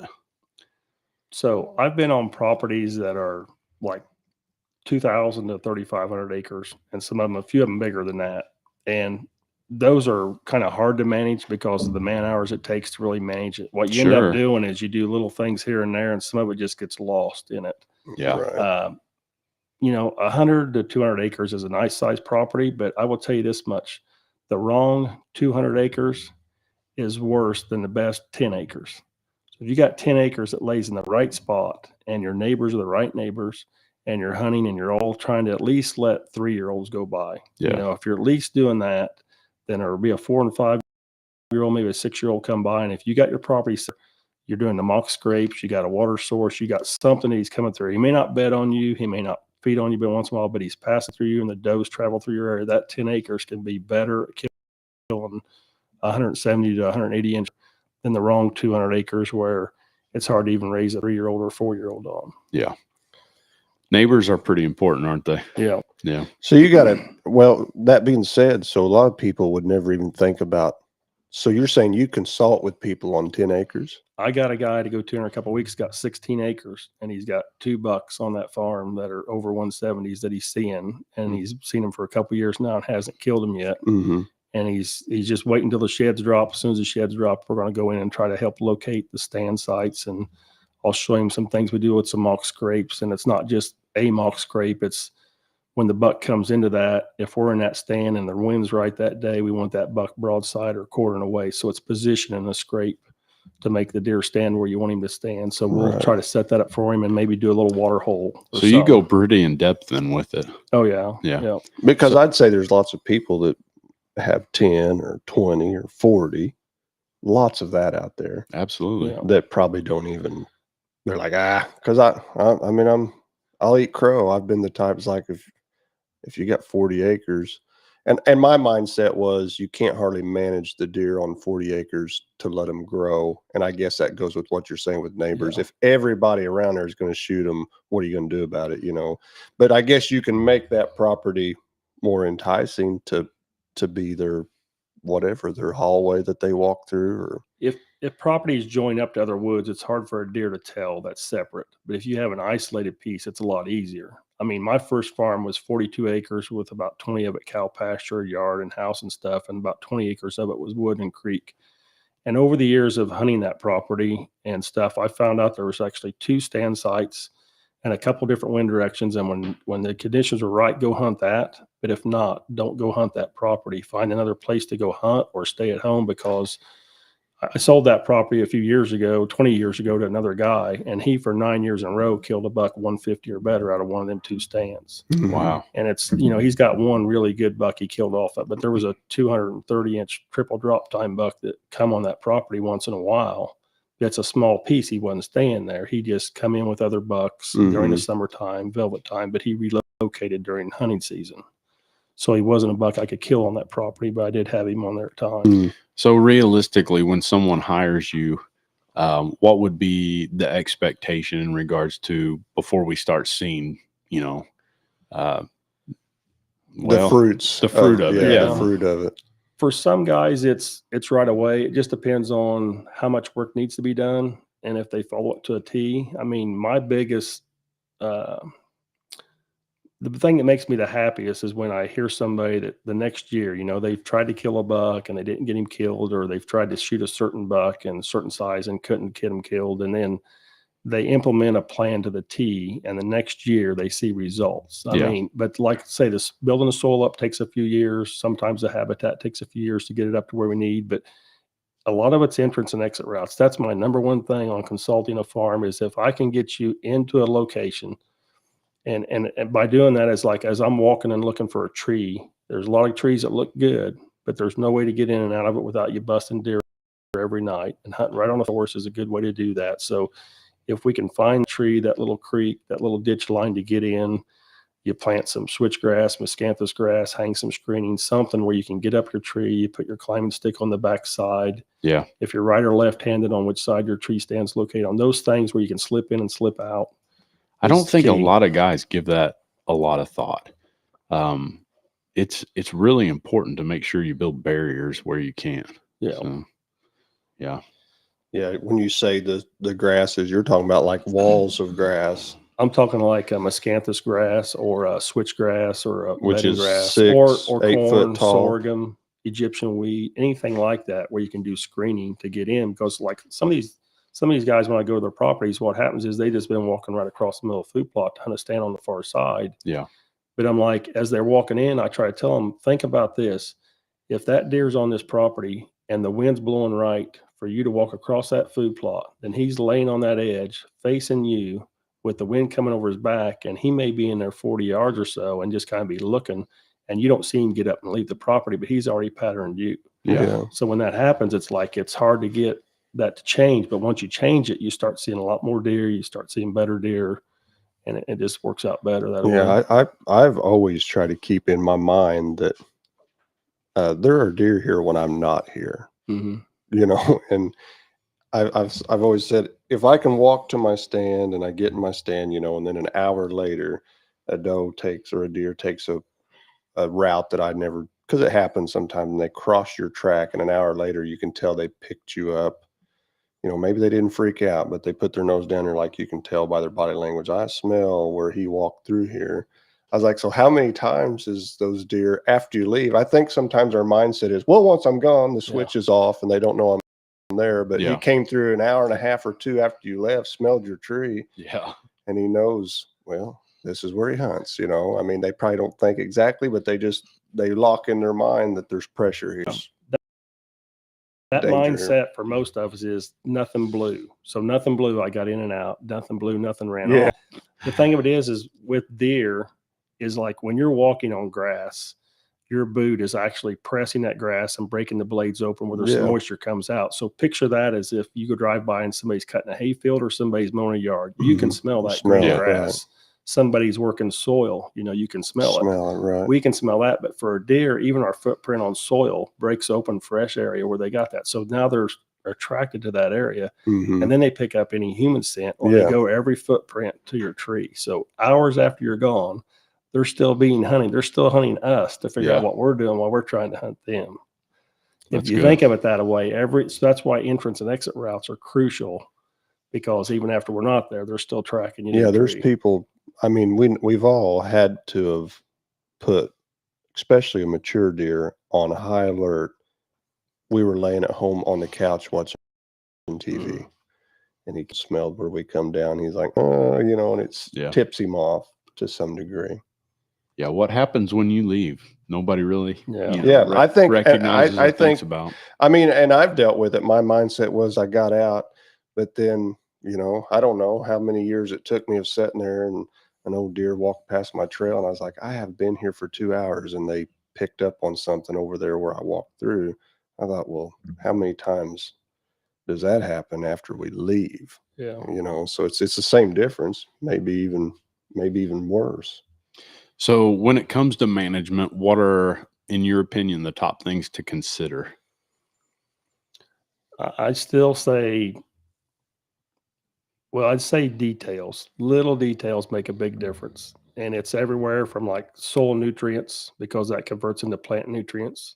[SPEAKER 4] So I've been on properties that are like 2,000 to 3,500 acres, and some of them, a few of them bigger than that. And those are kind of hard to manage because of the man hours it takes to really manage it. What you end up doing is you do little things here and there, and some of it just gets lost in it.
[SPEAKER 2] Yeah.
[SPEAKER 3] Right.
[SPEAKER 4] You know, 100 to 200 acres is a nice size property, but I will tell you this much: the wrong 200 acres is worse than the best 10 acres. So if you got 10 acres that lays in the right spot, and your neighbors are the right neighbors, and you're hunting and you're all trying to at least let 3-year-olds go by.
[SPEAKER 2] Yeah.
[SPEAKER 4] You know, if you're at least doing that, then there'll be a 4 and 5-year-old, maybe a 6-year-old come by. And if you got your property, you're doing the mock scrapes, you got a water source, you got something that he's coming through. He may not bed on you, he may not feed on you, but once in a while, but he's passing through you and the does travel through your area. That 10 acres can be better at killing 170 to 180 inch than the wrong 200 acres where it's hard to even raise a 3-year-old or 4-year-old on.
[SPEAKER 2] Yeah. Neighbors are pretty important, aren't they?
[SPEAKER 4] Yeah.
[SPEAKER 2] Yeah.
[SPEAKER 3] So you got to, well, that being said, so a lot of people would never even think about, so you're saying you consult with people on 10 acres?
[SPEAKER 4] I got a guy to go to in a couple of weeks, got 16 acres, and he's got 2 bucks on that farm that are over 170s that he's seeing, and he's seen them for a couple of years now and hasn't killed them yet.
[SPEAKER 3] Mm-hmm.
[SPEAKER 4] And he's just waiting until the sheds drop. As soon as the sheds drop, we're going to go in and try to help locate the stand sites, and I'll show him some things we do with some mock scrapes. And it's not just a mock scrape. It's when the buck comes into that, if we're in that stand and the wind's right that day, we want that buck broadside or quartering away. So it's positioning the scrape to make the deer stand where you want him to stand. So we'll try to set that up for him and maybe do a little water hole.
[SPEAKER 2] So you go pretty in depth then with it.
[SPEAKER 4] Oh yeah.
[SPEAKER 2] Yeah.
[SPEAKER 3] Because I'd say there's lots of people that have 10 or 20 or 40, lots of that out there.
[SPEAKER 2] Absolutely.
[SPEAKER 3] That probably don't even, they're like, because I mean, I'll eat crow. I've been the type, it's like if you got 40 acres, and my mindset was you can't hardly manage the deer on 40 acres to let them grow. And I guess that goes with what you're saying with neighbors.
[SPEAKER 4] Yeah.
[SPEAKER 3] If everybody around there is going to shoot them, what are you going to do about it? You know, but I guess you can make that property more enticing to be their whatever, their hallway that they walk through. Or
[SPEAKER 4] if properties join up to other woods, it's hard for a deer to tell that's separate. But if you have an isolated piece, it's a lot easier. I mean, my first farm was 42 acres with about 20 of it cow pasture, yard and house and stuff, and about 20 acres of it was wood and creek. And over the years of hunting that property and stuff, I found out there was actually 2 stand sites and a couple different wind directions. And when the conditions are right, go hunt that. But if not, don't go hunt that property. Find another place to go hunt or stay at home, because I sold that property a few years ago, 20 years ago, to another guy, and he for 9 years in a row killed a buck 150 or better out of one of them 2 stands.
[SPEAKER 2] Wow.
[SPEAKER 4] And it's, you know, he's got one really good buck he killed off of, but there was a 230 inch triple drop time buck that come on that property once in a while That's a small piece. He wasn't staying there. He just come in with other bucks during the
[SPEAKER 3] Mhm.
[SPEAKER 4] summertime, velvet time, but he relocated during hunting season. So he wasn't a buck I could kill on that property, but I did have him on there at times.
[SPEAKER 3] Mm.
[SPEAKER 2] So realistically, when someone hires you, what would be the expectation in regards to before we start seeing, you know,
[SPEAKER 3] The fruits.
[SPEAKER 2] the fruit of it,
[SPEAKER 3] Yeah,
[SPEAKER 4] yeah.
[SPEAKER 3] the fruit of it.
[SPEAKER 4] For some guys, it's right away. It just depends on how much work needs to be done and if they follow it to a T. I mean, my biggest, the thing that makes me the happiest is when I hear somebody that the next year, you know, they've tried to kill a buck and they didn't get him killed, or they've tried to shoot a certain buck and a certain size and couldn't get him killed. And then they implement a plan to the T, and the next year they see results. I
[SPEAKER 2] Yeah.
[SPEAKER 4] mean, but like say this, building the soil up takes a few years. Sometimes the habitat takes a few years to get it up to where we need, but a lot of it's entrance and exit routes. That's my number one thing on consulting a farm, is if I can get you into a location, and by doing that, is like, as I'm walking and looking for a tree, there's a lot of trees that look good, but there's no way to get in and out of it without you busting deer every night, and hunting right on the horse is a good way to do that. So if we can find a tree, that little creek, that little ditch line to get in, you plant some switchgrass, miscanthus grass, hang some screening, something where you can get up your tree, you put your climbing stick on the back side.
[SPEAKER 2] Yeah.
[SPEAKER 4] If you're right or left-handed, on which side your tree stands located, on those things where you can slip in and slip out.
[SPEAKER 2] I don't
[SPEAKER 4] is
[SPEAKER 2] think a
[SPEAKER 4] key.
[SPEAKER 2] lot of guys give that a lot of thought. It's really important to make sure you build barriers where you can.
[SPEAKER 4] Yeah.
[SPEAKER 2] So, yeah.
[SPEAKER 3] Yeah, when you say the grasses, you're talking about like walls of grass,
[SPEAKER 4] I'm talking like a miscanthus grass or a switchgrass or a
[SPEAKER 3] which
[SPEAKER 4] bedding
[SPEAKER 3] is
[SPEAKER 4] grass,
[SPEAKER 3] 6,
[SPEAKER 4] or
[SPEAKER 3] 8
[SPEAKER 4] corn,
[SPEAKER 3] foot tall.
[SPEAKER 4] sorghum, Egyptian wheat, anything like that, where you can do screening to get in. Because like some of these guys, when I go to their properties, what happens is they just been walking right across the middle of the food plot to hunt a stand on the far side.
[SPEAKER 2] Yeah.
[SPEAKER 4] But I'm like, as they're walking in, I try to tell them, think about this. If that deer's on this property and the wind's blowing right for you to walk across that food plot, then he's laying on that edge facing you with the wind coming over his back, and he may be in there 40 yards or so and just kind of be looking, and you don't see him get up and leave the property, but he's already patterned you.
[SPEAKER 2] Yeah.
[SPEAKER 4] So when that happens, it's like, it's hard to get that to change, but once you change it, you start seeing a lot more deer, you start seeing better deer, and it just works out better that way.
[SPEAKER 3] Yeah, I've always tried to keep in my mind that there are deer here when I'm not here,
[SPEAKER 4] Mm-hmm.
[SPEAKER 3] you know, and I've always said, if I can walk to my stand and I get in my stand, you know, and then an hour later, a doe takes or a deer takes a route that I never, because it happens sometimes, and they cross your track, and an hour later you can tell they picked you up. You know, maybe they didn't freak out, but they put their nose down there, like you can tell by their body language. I smell where he walked through here. I was like, so how many times is those deer after you leave? I think sometimes our mindset is, well, once I'm gone, the switch is off and they don't know I'm there. But he came through an hour and a half or two after you left, smelled your tree.
[SPEAKER 2] Yeah.
[SPEAKER 3] And he knows, well, this is where he hunts. You know, I mean, they probably don't think exactly, but they lock in their mind that there's pressure here.
[SPEAKER 4] That
[SPEAKER 3] Danger
[SPEAKER 4] mindset for most of us is nothing blue. So nothing blue, I got in and out. Nothing blue, nothing ran
[SPEAKER 3] Yeah.
[SPEAKER 4] off. The thing of it is with deer, is like when you're walking on grass, your boot is actually pressing that grass and breaking the blades open where there's some moisture comes out. So picture that as if you go drive by and somebody's cutting a hayfield or somebody's mowing a yard. You can smell that green grass. Right. Somebody's working soil, you know, you can smell it.
[SPEAKER 3] Right.
[SPEAKER 4] We can smell that, but for a deer, even our footprint on soil breaks open fresh area where they got that. So now they're attracted to that area, and then they pick up any human scent, or they go every footprint to your tree. So hours after you're gone, they're still being hunted. They're still hunting us to figure out what we're doing while we're trying to hunt them. If you think of it that way, so that's why entrance and exit routes are crucial, because even after we're not there, they're still tracking you.
[SPEAKER 3] Yeah, there's people. I mean, we've all had to have put, especially a mature deer, on high alert. We were laying at home on the couch watching TV, and he smelled where we come down. He's like, oh, you know, and it's tips him off to some degree.
[SPEAKER 2] Yeah. What happens when you leave? Nobody really,
[SPEAKER 3] I think
[SPEAKER 2] recognizes
[SPEAKER 3] I
[SPEAKER 2] or thinks about.
[SPEAKER 3] I mean, and I've dealt with it. My mindset was I got out, but then, you know, I don't know how many years it took me of sitting there, and an old deer walked past my trail, and I was like, I have been here for 2 hours, and they picked up on something over there where I walked through. I thought, well, how many times does that happen after we leave?
[SPEAKER 4] Yeah.
[SPEAKER 3] You know, so it's the same difference, maybe even worse.
[SPEAKER 2] So when it comes to management, what are, in your opinion, the top things to consider?
[SPEAKER 4] I'd still say, well, I'd say details. Little details make a big difference. And it's everywhere from like soil nutrients, because that converts into plant nutrients.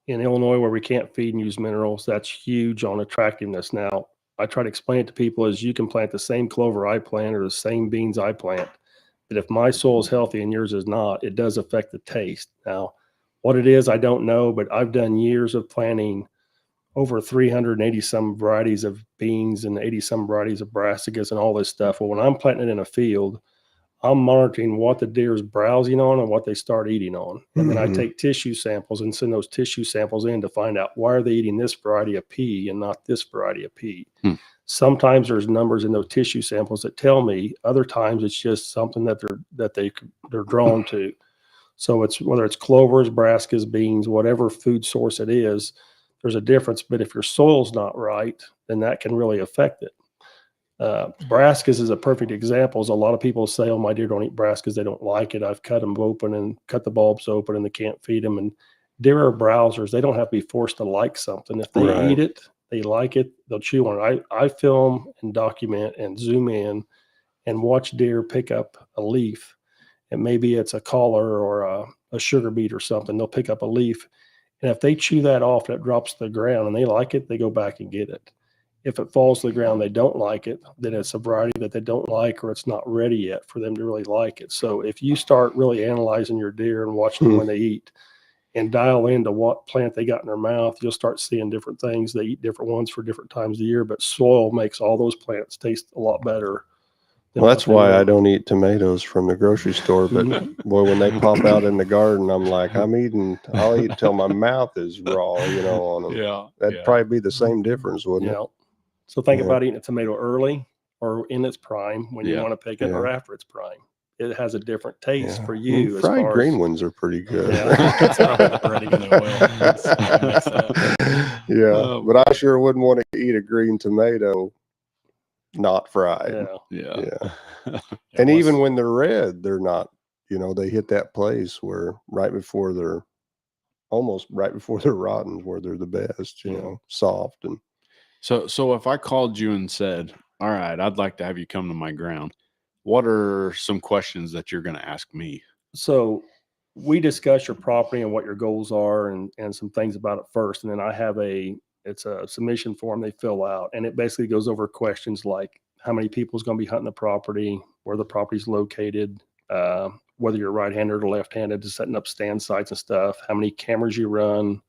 [SPEAKER 4] In Illinois, where we can't feed and use minerals, that's huge on attractiveness. Now, I try to explain it to people as you can plant the same clover I plant or the same beans I plant. But if my soil is healthy and yours is not, it does affect the taste. Now, what it is, I don't know, but I've done years of planting over 380 some varieties of beans and 80 some varieties of brassicas and all this stuff. Well, when I'm planting it in a field, I'm monitoring what the deer is browsing on and what they start eating on. And then I take tissue samples and send those tissue samples in to find out why are they eating this variety of pea and not this variety of pea. Sometimes there's numbers in those tissue samples that tell me. Other times it's just something that they're drawn to. So it's whether it's clovers, brassicas, beans, whatever food source it is, there's a difference. But if your soil's not right, then that can really affect it. Brassicas is a perfect example. A lot of people say, oh, my deer don't eat brassicas. They don't like it. I've cut them open and cut the bulbs open and they can't feed them. And deer are browsers. They don't have to be forced to like something. If they eat it, they like it, they'll chew on it. I film and document and zoom in and watch deer pick up a leaf. And maybe it's a collar or a sugar beet or something. They'll pick up a leaf. And if they chew that off, that drops to the ground and they like it, they go back and get it. If it falls to the ground, they don't like it, then it's a variety that they don't like, or it's not ready yet for them to really like it. So if you start really analyzing your deer and watching them when they eat and dial into what plant they got in their mouth, you'll start seeing different things. They eat different ones for different times of the year, but soil makes all those plants taste a lot better.
[SPEAKER 3] Well, that's why I don't eat tomatoes from the grocery store. But boy, when they pop out in the garden, I'm like, I'll eat till my mouth is raw, you know, on them.
[SPEAKER 5] Yeah.
[SPEAKER 3] That'd probably be the same difference, wouldn't it?
[SPEAKER 4] So think about eating a tomato early or in its prime when you want to pick it, or after its prime. It has a different taste for you.
[SPEAKER 3] Fried green ones are pretty good. But I sure wouldn't want to eat a green tomato not fried. And even when they're red, they're not, you know, they hit that place where almost right before they're rotten, where they're the best, you know, soft. And
[SPEAKER 2] so if I called you and said, all right, I'd like to have you come to my ground, what are some questions that you're going to ask me?
[SPEAKER 4] So we discuss your property and what your goals are and some things about it first. And then I have it's a submission form they fill out. And it basically goes over questions like how many people is going to be hunting the property, where the property's located, whether you're right-handed or left-handed, to setting up stand sites and stuff, how many cameras you run,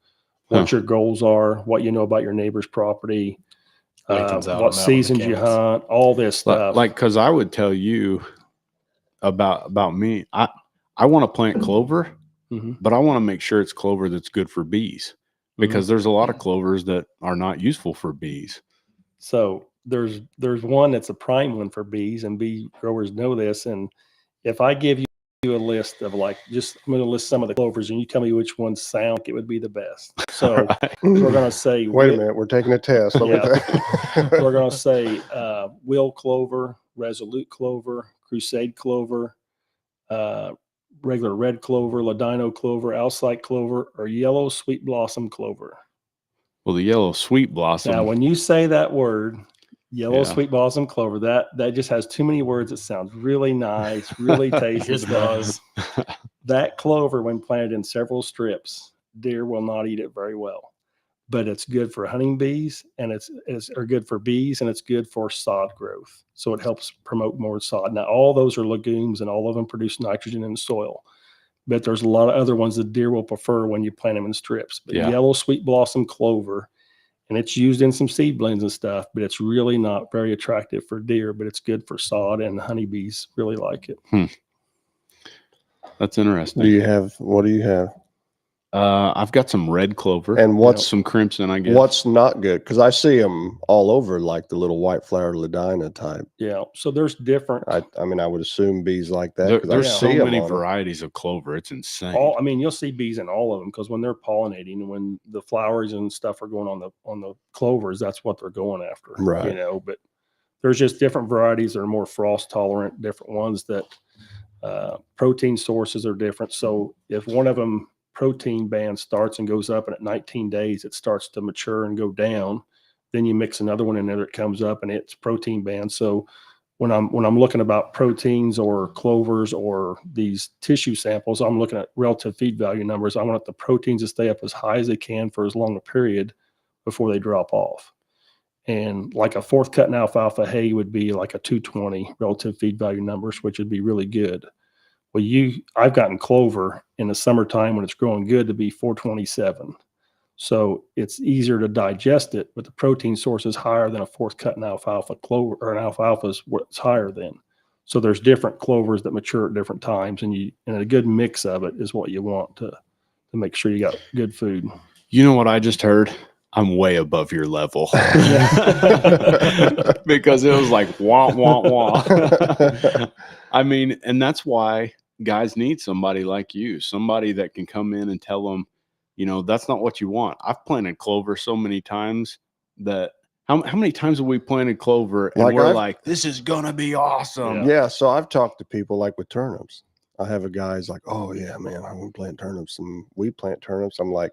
[SPEAKER 4] what your goals are, what you know about your neighbor's property, what seasons you hunt, all this stuff.
[SPEAKER 2] Like, because I would tell you about me, I want to plant clover, but I want to make sure it's clover that's good for bees, because there's a lot of clovers that are not useful for bees.
[SPEAKER 4] So there's one that's a prime one for bees, and bee growers know this. And if I give you a list of I'm going to list some of the clovers and you tell me which ones sound like it would be the best. So we're going to say,
[SPEAKER 3] wait a minute, we're taking a test.
[SPEAKER 4] We're going to say wheel clover, resolute clover, crusade clover, regular red clover, ladino clover, alsike clover, or yellow sweet blossom clover.
[SPEAKER 2] Well, the yellow sweet blossom.
[SPEAKER 4] Now, when you say that word, yellow sweet blossom clover, that just has too many words. It sounds really nice, really tasty. That clover, when planted in several strips, deer will not eat it very well. But it's good for hunting bees, and it's good for bees, and it's good for sod growth. So it helps promote more sod. Now, all those are legumes, and all of them produce nitrogen in the soil. But there's a lot of other ones that deer will prefer when you plant them in strips. But yellow sweet blossom clover, and it's used in some seed blends and stuff, but it's really not very attractive for deer, but it's good for sod, and honeybees really like it.
[SPEAKER 2] That's interesting.
[SPEAKER 3] What do you have?
[SPEAKER 2] I've got some red clover
[SPEAKER 3] And what's
[SPEAKER 2] some crimson, I guess.
[SPEAKER 3] what's not good? Because I see them all over, like the little white flower ladina type.
[SPEAKER 4] Yeah. So there's different.
[SPEAKER 3] I mean, I would assume bees like that
[SPEAKER 2] There,
[SPEAKER 3] because I
[SPEAKER 2] there's
[SPEAKER 3] see
[SPEAKER 2] so
[SPEAKER 3] 'em
[SPEAKER 2] many
[SPEAKER 3] on 'em.
[SPEAKER 2] varieties of clover. It's insane.
[SPEAKER 4] I mean, you'll see bees in all of them because when they're pollinating and when the flowers and stuff are going on the clovers, that's what they're going after.
[SPEAKER 3] Right.
[SPEAKER 4] You know, but there's just different varieties that are more frost tolerant, different ones that protein sources are different. So if one of them protein band starts and goes up and at 19 days it starts to mature and go down, then you mix another one in there that comes up and it's protein band. So when I'm looking about proteins or clovers or these tissue samples, I'm looking at relative feed value numbers. I want the proteins to stay up as high as they can for as long a period before they drop off. And like a fourth cut in alfalfa hay would be like a 220 relative feed value numbers, which would be really good. Well, I've gotten clover in the summertime when it's growing good to be 427. So it's easier to digest it, but the protein source is higher than a fourth cut in alfalfa. Clover or an alfalfa is what's higher than. So there's different clovers that mature at different times, and a good mix of it is what you want to make sure you got good food.
[SPEAKER 2] You know what I just heard? I'm way above your level. Because it was like wah wah wah. I mean, and that's why guys need somebody like you, somebody that can come in and tell them, you know, that's not what you want. I've planted clover so many times that how many times have we planted clover and
[SPEAKER 3] Like
[SPEAKER 2] we're like, this is gonna be awesome.
[SPEAKER 3] Yeah. So I've talked to people like with turnips. I have a guy's like, oh yeah, man, I want to plant turnips, and we plant turnips. I'm like,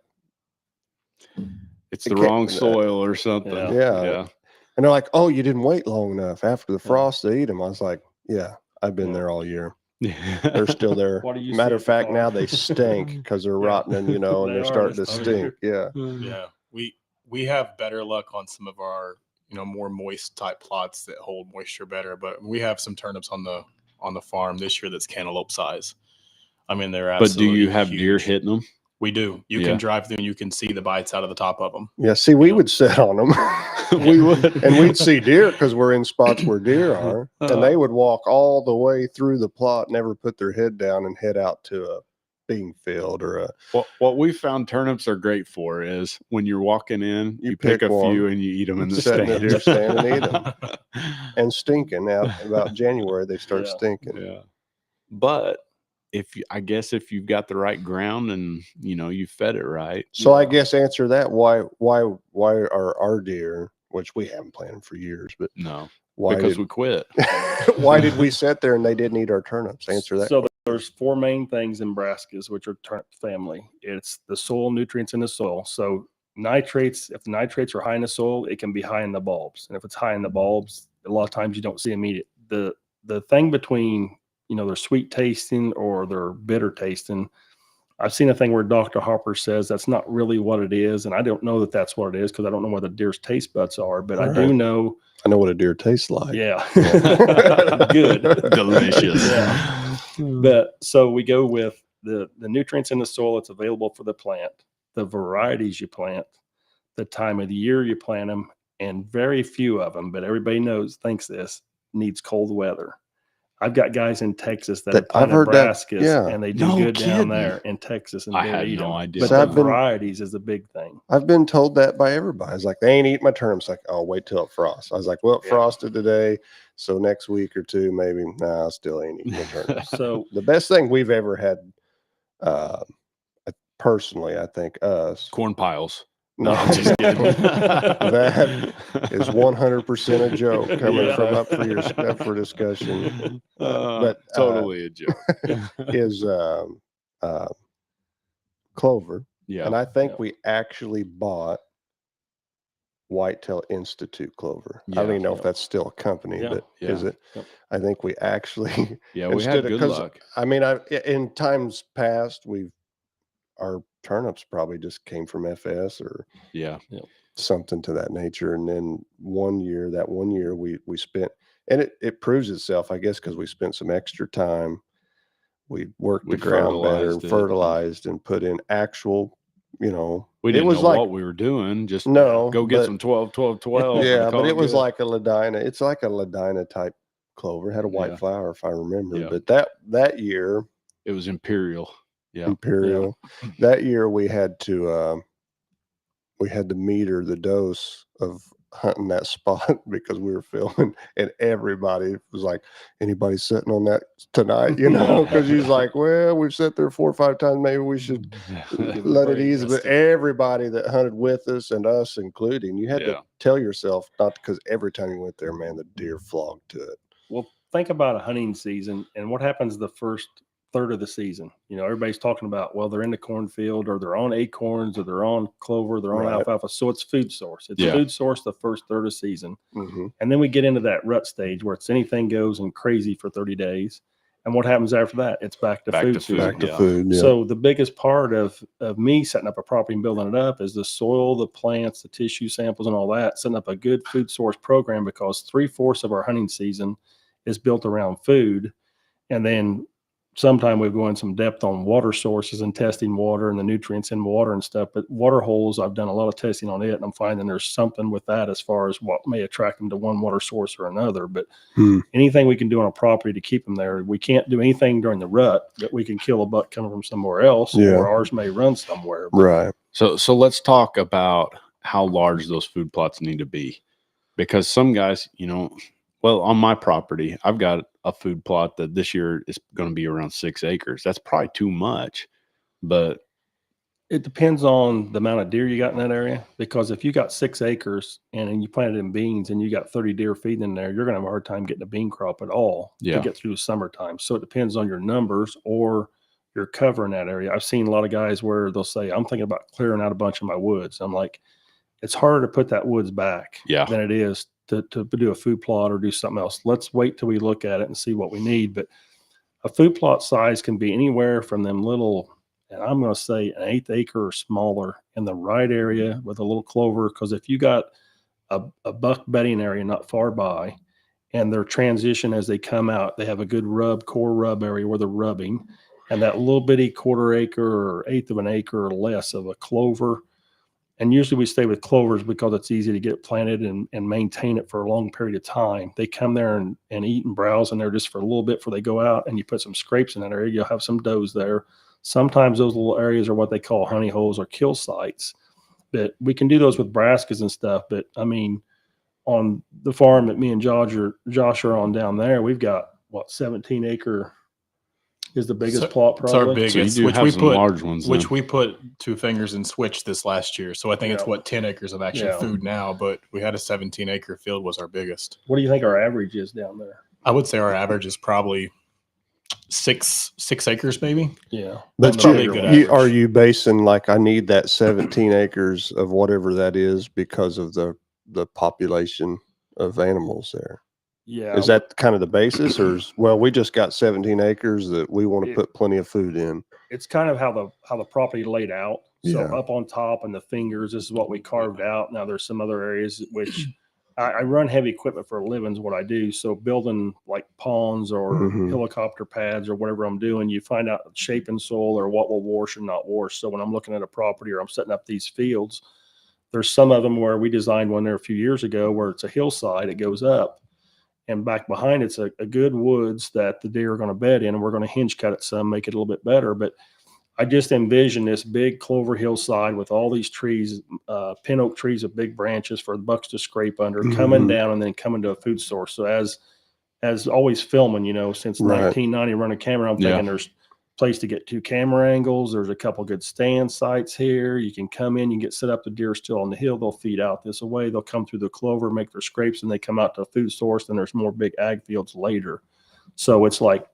[SPEAKER 2] It's the wrong soil or something.
[SPEAKER 3] Yeah. And they're like, oh, you didn't wait long enough after the frost to eat them. I was like, yeah, I've been there all year. They're still there. Matter of fact, now they stink because they're rotting, you know, and they're starting to stink. Yeah.
[SPEAKER 5] Yeah. We have better luck on some of our, you know, more moist type plots that hold moisture better, but we have some turnips on the farm this year that's cantaloupe size. I mean, they're absolutely
[SPEAKER 2] But do you have
[SPEAKER 5] huge.
[SPEAKER 2] deer hitting them?
[SPEAKER 5] We do. You can drive through and you can see the bites out of the top of them.
[SPEAKER 3] Yeah. See, we would sit on them.
[SPEAKER 2] We would.
[SPEAKER 3] And we'd see deer because we're in spots where deer are. And they would walk all the way through the plot, never put their head down and head out to a bean field or a.
[SPEAKER 2] What we found turnips are great for is when you're walking in, you pick a
[SPEAKER 3] one,
[SPEAKER 2] few and you eat them in the
[SPEAKER 3] stand and eat them.
[SPEAKER 2] stand.
[SPEAKER 3] And stinking out about January, they start stinking.
[SPEAKER 2] Yeah. But I guess if you've got the right ground and you know you fed it right.
[SPEAKER 3] So I guess answer that why are our deer, which we haven't planted for years, but
[SPEAKER 2] because we quit.
[SPEAKER 3] Why did we sit there and they didn't eat our turnips? Answer that.
[SPEAKER 4] So there's four main things in brassicas, which are turnip family. It's the soil nutrients in the soil. So nitrates, if the nitrates are high in the soil, it can be high in the bulbs. And if it's high in the bulbs, a lot of times you don't see immediate. The thing between, you know, they're sweet tasting or they're bitter tasting. I've seen a thing where Dr. Hopper says that's not really what it is. And I don't know that that's what it is because I don't know what the deer's taste buds are, but I do know.
[SPEAKER 3] I know what a deer tastes like.
[SPEAKER 4] Yeah. Good.
[SPEAKER 2] Delicious.
[SPEAKER 4] Yeah. But so we go with the nutrients in the soil that's available for the plant, the varieties you plant, the time of the year you plant them, and very few of them, but everybody thinks this, needs cold weather. I've got guys in Texas that have planted brassicas and they do good down there in Texas. And
[SPEAKER 2] I had no idea.
[SPEAKER 4] But the varieties is a big thing.
[SPEAKER 3] I've been told that by everybody. It's like, they ain't eating my turnips. Like, oh, wait till it frosts. I was like, well, it frosted today. So next week or two, maybe. Nah, I still ain't eating my turnips.
[SPEAKER 4] So
[SPEAKER 3] the best thing we've ever had, personally, I think
[SPEAKER 2] corn piles.
[SPEAKER 3] No, I'm just kidding. That is 100% a joke coming from up for discussion. But
[SPEAKER 2] totally a joke.
[SPEAKER 3] Is clover.
[SPEAKER 2] Yeah.
[SPEAKER 3] And I think we actually bought Whitetail Institute clover. I don't even know if that's still a company, but is it? Yep. I think we actually
[SPEAKER 2] we had good luck.
[SPEAKER 3] I mean, in times past our turnips probably just came from FS or something to that nature. And then one year we spent, and it proves itself, I guess, because we spent some extra time. We worked the ground better and fertilized and put in actual, you know.
[SPEAKER 2] We didn't know what we were doing. Just go get some 12.
[SPEAKER 3] Yeah, but it was like a ladina. It's like a ladina type clover. It had a white flower, if I remember. But that year
[SPEAKER 2] it was imperial. Yeah.
[SPEAKER 3] Imperial. That year we had to meter the dose of hunting that spot because we were filming, and everybody was like, anybody sitting on that tonight, because he's like, well, we've sat there 4 or 5 times, maybe we should
[SPEAKER 4] Give
[SPEAKER 3] let
[SPEAKER 4] a
[SPEAKER 3] it
[SPEAKER 4] break.
[SPEAKER 3] ease. But everybody that hunted with us, and us including, you had to tell yourself not, because every time you went there, man, the deer flogged to it.
[SPEAKER 4] Well, think about a hunting season and what happens the first third of the season. Everybody's talking about, well, they're in the cornfield, or they're on acorns, or they're on clover, they're on
[SPEAKER 3] Right.
[SPEAKER 4] alfalfa. So it's food source. It's
[SPEAKER 2] Yeah.
[SPEAKER 4] food source the first third of season.
[SPEAKER 3] Mm-hmm.
[SPEAKER 4] And then we get into that rut stage where it's anything goes and crazy for 30 days. And what happens after that? It's back to food season.
[SPEAKER 3] Back to food. Yeah.
[SPEAKER 4] So the biggest part of me setting up a property and building it up is the soil, the plants, the tissue samples, and all that, setting up a good food source program, because 3/4 of our hunting season is built around food. And then sometime we go in some depth on water sources and testing water and the nutrients in water and stuff. But water holes, I've done a lot of testing on it, and I'm finding there's something with that as far as what may attract them to one water source or another. But anything we can do on a property to keep them there. We can't do anything during the rut, but we can kill a buck coming from somewhere else, or ours may run somewhere.
[SPEAKER 3] Right.
[SPEAKER 2] So let's talk about how large those food plots need to be, because some guys, well, on my property, I've got a food plot that this year is going to be around 6 acres. That's probably too much, but
[SPEAKER 4] it depends on the amount of deer you got in that area. Because if you got 6 acres and you planted in beans and you got 30 deer feeding in there, you're going to have a hard time getting a bean crop at all to get through the summertime. So it depends on your numbers or your cover in that area. I've seen a lot of guys where they'll say, I'm thinking about clearing out a bunch of my woods. I'm like, it's harder to put that woods back than it is to do a food plot or do something else. Let's wait till we look at it and see what we need. But a food plot size can be anywhere from them little, and I'm going to say an 1/8 acre or smaller in the right area with a little clover. Because if you got a buck bedding area not far by, and their transition as they come out, they have a good core rub area where they're rubbing, and that little bitty 1/4 acre or 1/8 of an acre or less of a clover. And usually we stay with clovers because it's easy to get planted and maintain it for a long period of time. They come there and eat and browse in there just for a little bit before they go out, and you put some scrapes in that area, you'll have some does there. Sometimes those little areas are what they call honey holes or kill sites. But we can do those with brassicas and stuff. But I mean, on the farm that me and Josh are on down there, we've got 17 acre is the biggest plot probably.
[SPEAKER 5] It's our biggest,
[SPEAKER 2] so which we put large ones,
[SPEAKER 5] we put 2 fingers and switched this last year. So I think it's 10 acres of actually food now, but we had a 17 acre field was our biggest.
[SPEAKER 4] What do you think our average is down there?
[SPEAKER 5] I would say our average is probably 6 acres, maybe.
[SPEAKER 4] Yeah.
[SPEAKER 3] But
[SPEAKER 5] That's probably a good average.
[SPEAKER 3] are you basing like, I need that 17 acres of whatever that is because of the population of animals there?
[SPEAKER 4] Yeah.
[SPEAKER 3] Is that kind of the basis, or we just got 17 acres that we want to put plenty of food in?
[SPEAKER 4] It's kind of how the property laid out. So
[SPEAKER 3] Yeah.
[SPEAKER 4] up on top and the fingers, this is what we carved out. Now there's some other areas which I run heavy equipment for a living is what I do. So building like ponds or helicopter pads or whatever I'm doing, you find out shaping soil or what will wash or not wash. So when I'm looking at a property or I'm setting up these fields, there's some of them where we designed one there a few years ago where it's a hillside, it goes up. And back behind it's a good woods that the deer are going to bed in, and we're going to hinge cut it some, make it a little bit better. But I just envision this big clover hillside with all these trees, pin oak trees with big branches for the bucks to scrape under, coming down and then coming to a food source. So as always filming, since 1990, running a camera, I'm thinking there's place to get 2 camera angles. There's a couple good stand sites here. You can come in, you can get set up. The deer still on the hill. They'll feed out this away. They'll come through the clover, make their scrapes, and they come out to a food source. And there's more big ag fields later. So it's like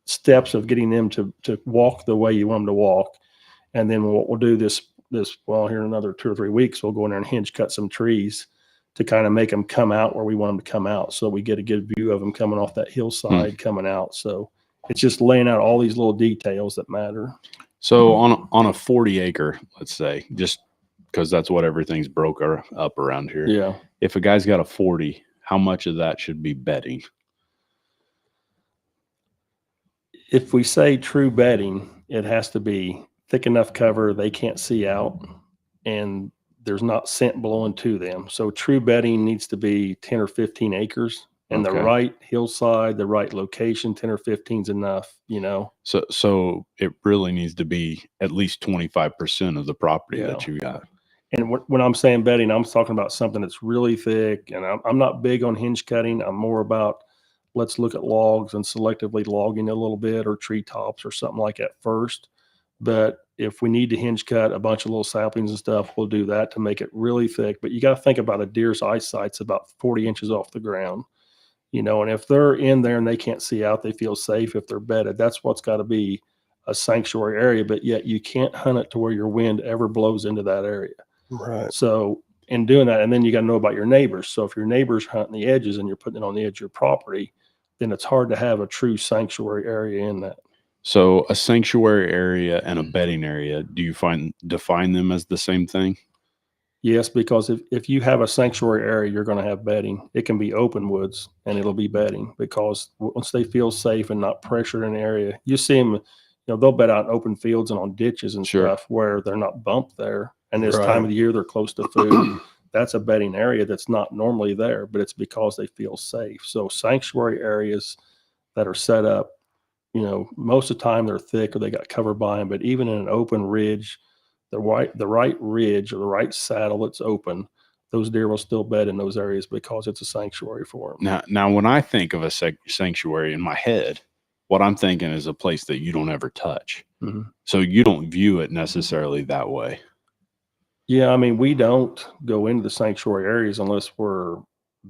[SPEAKER 4] steps of getting them to walk the way you want them to walk. And then what we'll do this here in another 2 or 3 weeks, we'll go in there and hinge cut some trees to kind of make them come out where we want them to come out. So we get a good view of them coming off that hillside coming out. So it's just laying out all these little details that matter.
[SPEAKER 2] So on a 40 acre, let's say, just because that's what everything's broke up around here.
[SPEAKER 4] Yeah.
[SPEAKER 2] If a guy's got a 40, how much of that should be bedding?
[SPEAKER 4] If we say true bedding, it has to be thick enough cover they can't see out, and there's not scent blowing to them. So true bedding needs to be 10 or 15 acres. And the
[SPEAKER 2] Okay.
[SPEAKER 4] right hillside, the right location, 10 or 15 is enough, you know?
[SPEAKER 2] So it really needs to be at least 25% of the property that
[SPEAKER 4] Yeah.
[SPEAKER 2] you got.
[SPEAKER 4] And when I'm saying bedding, I'm talking about something that's really thick. And I'm not big on hinge cutting. I'm more about let's look at logs and selectively logging a little bit or treetops or something like that first. But if we need to hinge cut a bunch of little saplings and stuff, we'll do that to make it really thick. But you got to think about a deer's eyesight's about 40 inches off the ground, you know, and if they're in there and they can't see out, they feel safe if they're bedded. That's what's got to be a sanctuary area, but yet you can't hunt it to where your wind ever blows into that area.
[SPEAKER 3] Right.
[SPEAKER 4] So in doing that, and then you got to know about your neighbors. So if your neighbor's hunting the edges and you're putting it on the edge of your property, then it's hard to have a true sanctuary area in that.
[SPEAKER 2] So a sanctuary area and a bedding area, do you define them as the same thing?
[SPEAKER 4] Yes, because if you have a sanctuary area, you're going to have bedding. It can be open woods and it'll be bedding because once they feel safe and not pressured in an area, you see them, you know, they'll bed out in open fields and on ditches and
[SPEAKER 2] Sure.
[SPEAKER 4] stuff where they're not bumped there. And this
[SPEAKER 3] Right.
[SPEAKER 4] time of the year, they're close to food. That's a bedding area that's not normally there, but it's because they feel safe. So sanctuary areas that are set up, you know, most of the time they're thick or they got cover by them, but even in an open ridge, the right ridge or the right saddle that's open, those deer will still bed in those areas because it's a sanctuary for them.
[SPEAKER 2] Now when I think of a sanctuary in my head, what I'm thinking is a place that you don't ever touch.
[SPEAKER 4] Mhm.
[SPEAKER 2] So you don't view it necessarily that way.
[SPEAKER 4] Yeah, I mean, we don't go into the sanctuary areas unless we're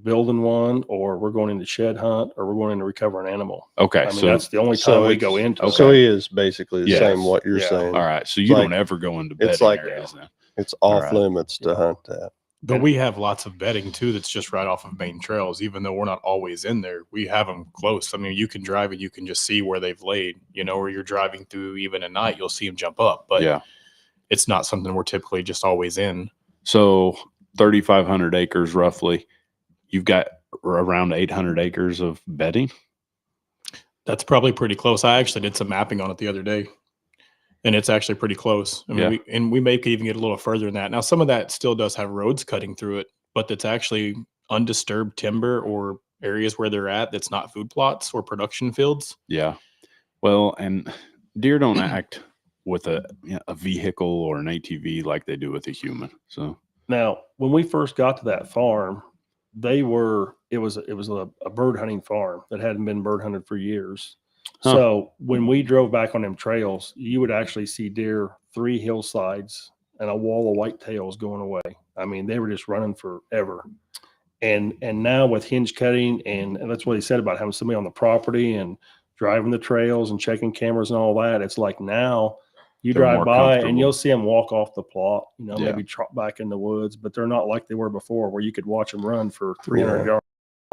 [SPEAKER 4] building one or we're going into shed hunt or we're going in to recover an animal.
[SPEAKER 2] Okay.
[SPEAKER 4] I mean,
[SPEAKER 2] so
[SPEAKER 4] that's the only
[SPEAKER 3] so
[SPEAKER 4] time we
[SPEAKER 3] it's-
[SPEAKER 4] go into
[SPEAKER 2] okay.
[SPEAKER 4] it.
[SPEAKER 3] So he is basically the
[SPEAKER 2] Yes.
[SPEAKER 3] same what you're
[SPEAKER 4] Yeah.
[SPEAKER 3] saying.
[SPEAKER 2] all right. So
[SPEAKER 3] It's
[SPEAKER 2] you
[SPEAKER 3] like-
[SPEAKER 2] don't ever go into
[SPEAKER 3] it's
[SPEAKER 2] bedding
[SPEAKER 3] like-
[SPEAKER 2] areas then.
[SPEAKER 3] It's
[SPEAKER 2] All
[SPEAKER 3] off
[SPEAKER 2] right.
[SPEAKER 3] limits to hunt that.
[SPEAKER 5] But we have lots of bedding too that's just right off of main trails. Even though we're not always in there, we have them close. I mean, you can drive and you can just see where they've laid, you know, or you're driving through even at night, you'll see them jump up. But
[SPEAKER 2] Yeah.
[SPEAKER 5] it's not something we're typically just always in.
[SPEAKER 2] So 3,500 acres roughly. You've got around 800 acres of bedding.
[SPEAKER 5] That's probably pretty close. I actually did some mapping on it the other day, and it's actually pretty close. I mean,
[SPEAKER 2] Yeah.
[SPEAKER 5] we may even get a little further than that. Now, some of that still does have roads cutting through it, but that's actually undisturbed timber or areas where they're at that's not food plots or production fields.
[SPEAKER 2] Yeah. Well, and deer don't act with a vehicle or an ATV like they do with a human. So
[SPEAKER 4] Now, when we first got to that farm, it was a bird hunting farm that hadn't been bird hunted for years.
[SPEAKER 2] Huh.
[SPEAKER 4] So when we drove back on them trails, you would actually see deer 3 hillsides and a wall of white tails going away. I mean, they were just running forever. And now with hinge cutting, and that's what he said about having somebody on the property and driving the trails and checking cameras and all that. It's like now you
[SPEAKER 2] They're
[SPEAKER 4] drive
[SPEAKER 2] more
[SPEAKER 4] by
[SPEAKER 2] comfortable.
[SPEAKER 4] and you'll see them walk off the plot, you know,
[SPEAKER 2] Yeah.
[SPEAKER 4] maybe trot back in the woods, but they're not like they were before where you could watch them run for 300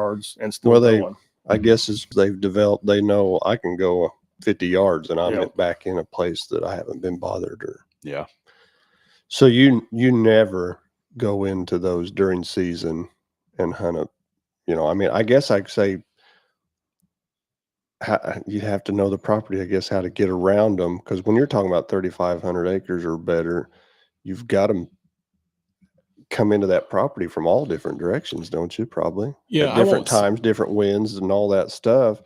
[SPEAKER 4] yards and still
[SPEAKER 3] Well,
[SPEAKER 4] going.
[SPEAKER 3] I guess as they've developed, they know I can go 50 yards and I'm
[SPEAKER 4] Yeah.
[SPEAKER 3] back in a place that I haven't been bothered. Or
[SPEAKER 2] yeah.
[SPEAKER 3] so you never go into those during season and hunt a, you know, I mean, I guess I'd say you have to know the property, I guess, how to get around them. Because when you're talking about 3,500 acres or better, you've got to come into that property from all different directions, don't you? Probably.
[SPEAKER 5] Yeah,
[SPEAKER 3] At
[SPEAKER 5] I
[SPEAKER 3] different
[SPEAKER 5] won't s-
[SPEAKER 3] times, different winds and all that stuff.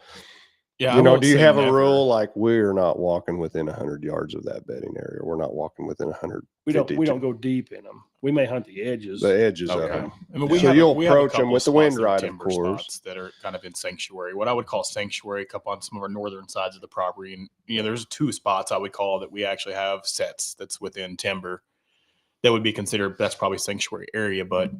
[SPEAKER 5] Yeah,
[SPEAKER 3] You
[SPEAKER 5] I
[SPEAKER 3] know,
[SPEAKER 5] won't
[SPEAKER 3] do you
[SPEAKER 5] say
[SPEAKER 3] have a
[SPEAKER 5] never.
[SPEAKER 3] rule like we're not walking within 100 yards of that bedding area? We're not walking within 100.
[SPEAKER 4] We don't go deep in them. We may hunt the edges.
[SPEAKER 3] The edges of
[SPEAKER 2] Okay.
[SPEAKER 3] them.
[SPEAKER 5] I mean,
[SPEAKER 3] So you'll
[SPEAKER 5] we have a
[SPEAKER 3] approach 'em
[SPEAKER 5] couple
[SPEAKER 3] with the
[SPEAKER 5] spots
[SPEAKER 3] wind
[SPEAKER 5] that are
[SPEAKER 3] right, of
[SPEAKER 5] timber
[SPEAKER 3] course.
[SPEAKER 5] spots that are kind of in sanctuary. What I would call sanctuary, up on some of our northern sides of the property, and there's 2 spots I would call that we actually have sets that's within timber that would be considered that's probably sanctuary area, but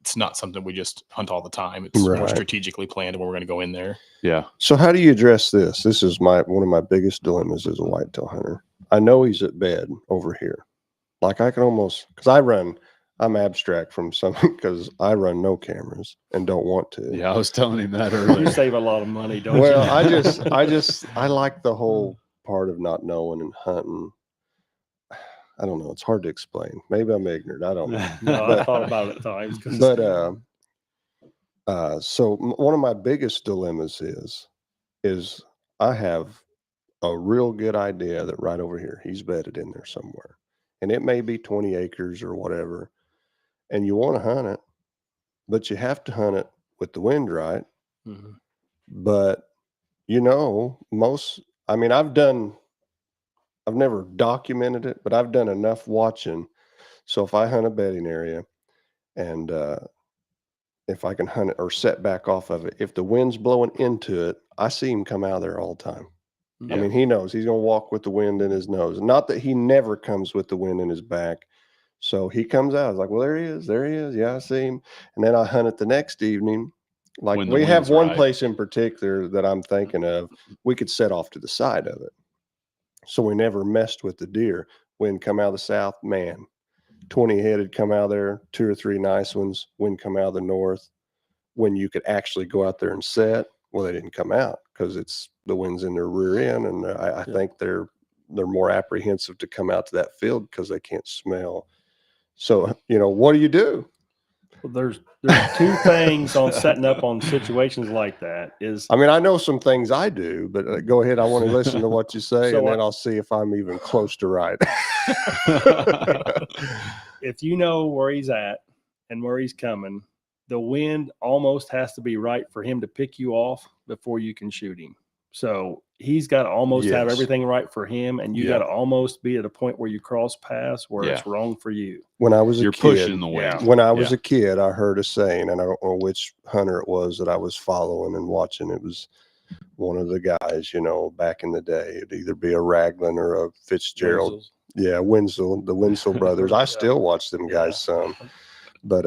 [SPEAKER 5] it's not something we just hunt all the time. It's more
[SPEAKER 3] Right.
[SPEAKER 5] strategically planned when we're going to go in there.
[SPEAKER 2] Yeah.
[SPEAKER 3] So how do you address this? This is one of my biggest dilemmas as a whitetail hunter. I know he's at bed over here. Like I can almost, because I'm abstract from something because I run no cameras and don't want to.
[SPEAKER 2] Yeah. I was telling him that
[SPEAKER 4] You
[SPEAKER 2] earlier.
[SPEAKER 4] save a lot of money, don't
[SPEAKER 3] Well,
[SPEAKER 4] you?
[SPEAKER 3] I like the whole part of not knowing and hunting. I don't know. It's hard to explain. Maybe I'm ignorant. I don't know.
[SPEAKER 4] No, I thought about it at times. 'Cause
[SPEAKER 3] But so one of my biggest dilemmas is I have a real good idea that right over here he's bedded in there somewhere, and it may be 20 acres or whatever, and you want to hunt it, but you have to hunt it with the wind right
[SPEAKER 4] Mhm.
[SPEAKER 3] But I mean, I've never documented it, but I've done enough watching. So if I hunt a bedding area and if I can hunt it or set back off of it, if the wind's blowing into it, I see him come out of there all the time. I
[SPEAKER 2] Yeah.
[SPEAKER 3] mean, he knows he's going to walk with the wind in his nose. Not that he never comes with the wind in his back. So he comes out. I was like, well, there he is. There he is. Yeah, I see him. And then I hunt it the next evening. Like
[SPEAKER 2] When the
[SPEAKER 3] we have
[SPEAKER 2] wind's
[SPEAKER 3] one
[SPEAKER 2] right.
[SPEAKER 3] place in particular that I'm thinking of. We could set off to the side of it. So we never messed with the deer. Wind come out of the south, man. 20 headed come out of there, 2 or 3 nice ones. Wind come out of the north. When you could actually go out there and set, well, they didn't come out because the wind's in their rear end, and I think they're more apprehensive to come out to that field because they can't smell. So what do you do?
[SPEAKER 4] Well, there's 2 things on setting up on situations like that is,
[SPEAKER 3] I mean, I know some things I do, but go ahead. I want to listen to what you say,
[SPEAKER 4] So
[SPEAKER 3] and then I'll see if I'm even close to right.
[SPEAKER 4] if you know where he's at and where he's coming, the wind almost has to be right for him to pick you off before you can shoot him. So he's got to almost have
[SPEAKER 3] Yes.
[SPEAKER 4] everything right for him, and you
[SPEAKER 2] Yeah.
[SPEAKER 4] got to almost be at a point where you cross paths where it's wrong for you.
[SPEAKER 3] When I was a
[SPEAKER 2] You're
[SPEAKER 3] kid,
[SPEAKER 2] pushing the wind.
[SPEAKER 3] when I was a kid, I heard a saying, and I don't know which hunter it was that I was following and watching. It was one of the guys, back in the day. It'd either be a Raglan or a Fitzgerald.
[SPEAKER 4] Wenzel's.
[SPEAKER 3] Yeah, Winslow, the Winslow brothers. I
[SPEAKER 4] Yeah.
[SPEAKER 3] still watch them guys some, but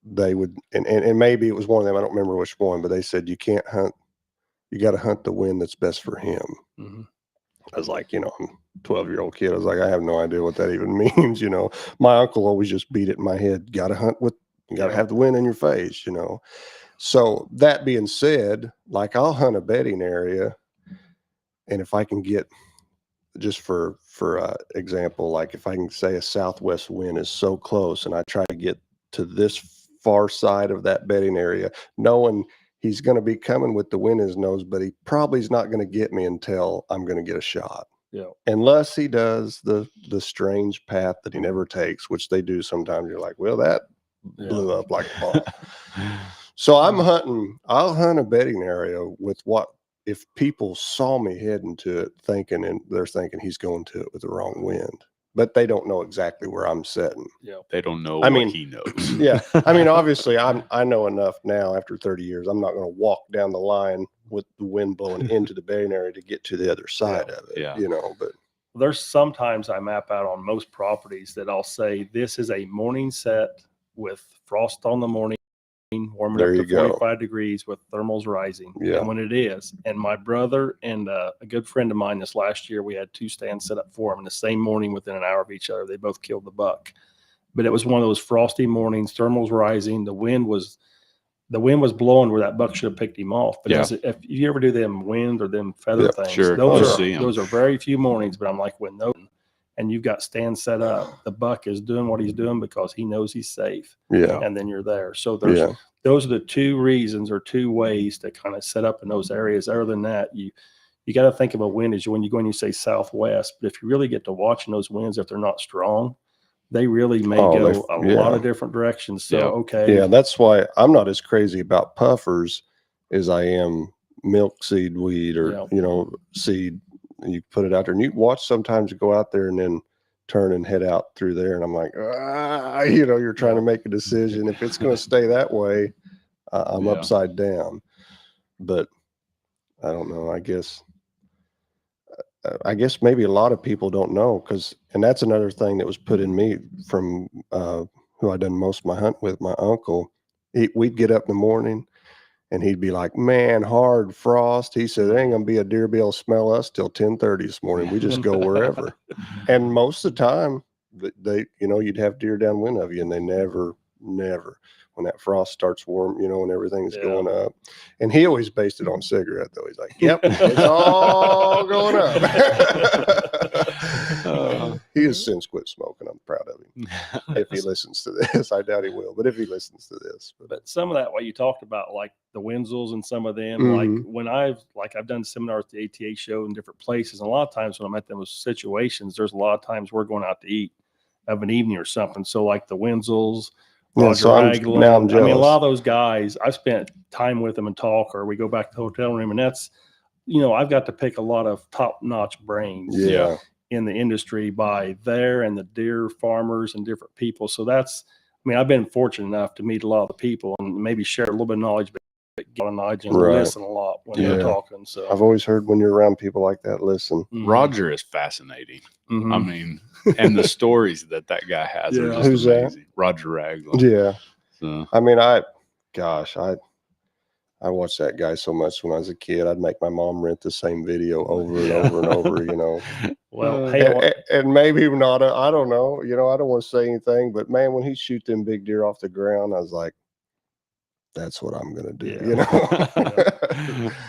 [SPEAKER 3] they would, and maybe it was one of them. I don't remember which one, but they said you can't hunt. You got to hunt the wind that's best for him.
[SPEAKER 4] Mhm.
[SPEAKER 3] I was like, I'm a 12-year-old kid. I was like, I have no idea what that even means. My uncle always just beat it in my head. Got to hunt you got to have the wind in your face, So that being said, like I'll hunt a bedding area. And if I can get, just for example, like if I can say a southwest wind is so close and I try to get to this far side of that bedding area, knowing he's going to be coming with the wind in his nose, but he probably is not going to get me until I'm going to get a shot.
[SPEAKER 4] Yeah.
[SPEAKER 3] Unless he does the strange path that he never takes, which they do sometimes. You're like, well, that blew up like a bomb. So I'll hunt a bedding area with if people saw me heading to it and they're thinking he's going to it with the wrong wind, but they don't know exactly where I'm setting.
[SPEAKER 4] Yeah.
[SPEAKER 2] They don't know
[SPEAKER 3] I
[SPEAKER 2] what
[SPEAKER 3] mean,
[SPEAKER 2] he knows.
[SPEAKER 3] Yeah. I mean, obviously I know enough now after 30 years, I'm not going to walk down the line with the wind blowing into the bedding area to get to the other side of it,
[SPEAKER 2] Yeah.
[SPEAKER 3] but
[SPEAKER 4] There's sometimes I map out on most properties that I'll say this is a morning set with frost on the morning, warming
[SPEAKER 3] There
[SPEAKER 4] up
[SPEAKER 3] you
[SPEAKER 4] to
[SPEAKER 3] go.
[SPEAKER 4] 45 degrees with thermals rising.
[SPEAKER 3] Yeah.
[SPEAKER 4] And when it is, and my brother and a good friend of mine this last year, we had 2 stands set up for them in the same morning within an hour of each other. They both killed the buck. But it was one of those frosty mornings, thermals rising. The wind was blowing where that buck should have picked him off. But if you ever do them wind or them feather things,
[SPEAKER 2] sure.
[SPEAKER 4] those are very few mornings. But I'm like, when those, and you've got stands set up, the buck is doing what he's doing because he knows he's safe.
[SPEAKER 3] Yeah.
[SPEAKER 4] And then you're there. So those are the 2 reasons or 2 ways to kind of set up in those areas. Other than that, you got to think of a wind as when you go and you say southwest. But if you really get to watching those winds, if they're not strong, they really may go a lot of different directions. So,
[SPEAKER 3] Yeah, that's why I'm not as crazy about puffers as I am milk seed weed or, seed. And you put it out there and you watch sometimes you go out there and then turn and head out through there. And I'm like, you're trying to make a decision. If it's going to stay that way, I'm upside down. But I don't know. I guess maybe a lot of people don't know and that's another thing that was put in me from who I done most of my hunt with, my uncle. We'd get up in the morning and he'd be like, man, hard frost. He said, there ain't going to be a deer be able to smell us till 10:30 this morning. We just go wherever. And most of the time you'd have deer downwind of you and they never, when that frost starts warm, and everything's going up. And he always based it on cigarette though. He's like, yep, it's all going up. He has since quit smoking. I'm proud of him. If he listens to this, I doubt he will, but if he listens to this.
[SPEAKER 4] But some of that, what you talked about, like the Wenzels and some of them, like when I've done seminars at the ATA show in different places, and a lot of times when I'm at those situations, there's a lot of times we're going out to eat of an evening or something. So like the Wenzels
[SPEAKER 3] Yeah,
[SPEAKER 4] Roger
[SPEAKER 3] so now I'm
[SPEAKER 4] Ragland. I mean, a
[SPEAKER 3] jealous.
[SPEAKER 4] lot of those guys, I spent time with them and talk, or we go back to the hotel room, and that's, I've got to pick a lot of top-notch brains
[SPEAKER 3] Yeah.
[SPEAKER 4] in the industry by there and the deer farmers and different people. So I've been fortunate enough to meet a lot of the people and maybe share a little bit of knowledge, but get on knowledge and
[SPEAKER 3] Right.
[SPEAKER 4] listen a lot when they're
[SPEAKER 3] Yeah.
[SPEAKER 4] talking. So
[SPEAKER 3] I've always heard when you're around people like that, listen.
[SPEAKER 2] Roger is fascinating.
[SPEAKER 4] Mhm.
[SPEAKER 2] I mean, and the stories that guy has are
[SPEAKER 4] Yeah.
[SPEAKER 2] just
[SPEAKER 3] Who's that?
[SPEAKER 2] amazing. Roger Ragland.
[SPEAKER 3] Yeah.
[SPEAKER 2] So,
[SPEAKER 3] I mean, I watched that guy so much when I was a kid. I'd make my mom rent the same video over and over and over,
[SPEAKER 4] well, hey,
[SPEAKER 3] and maybe not, I don't know, I don't want to say anything, but man, when he shoot them big deer off the ground, I was like, that's what I'm going to do,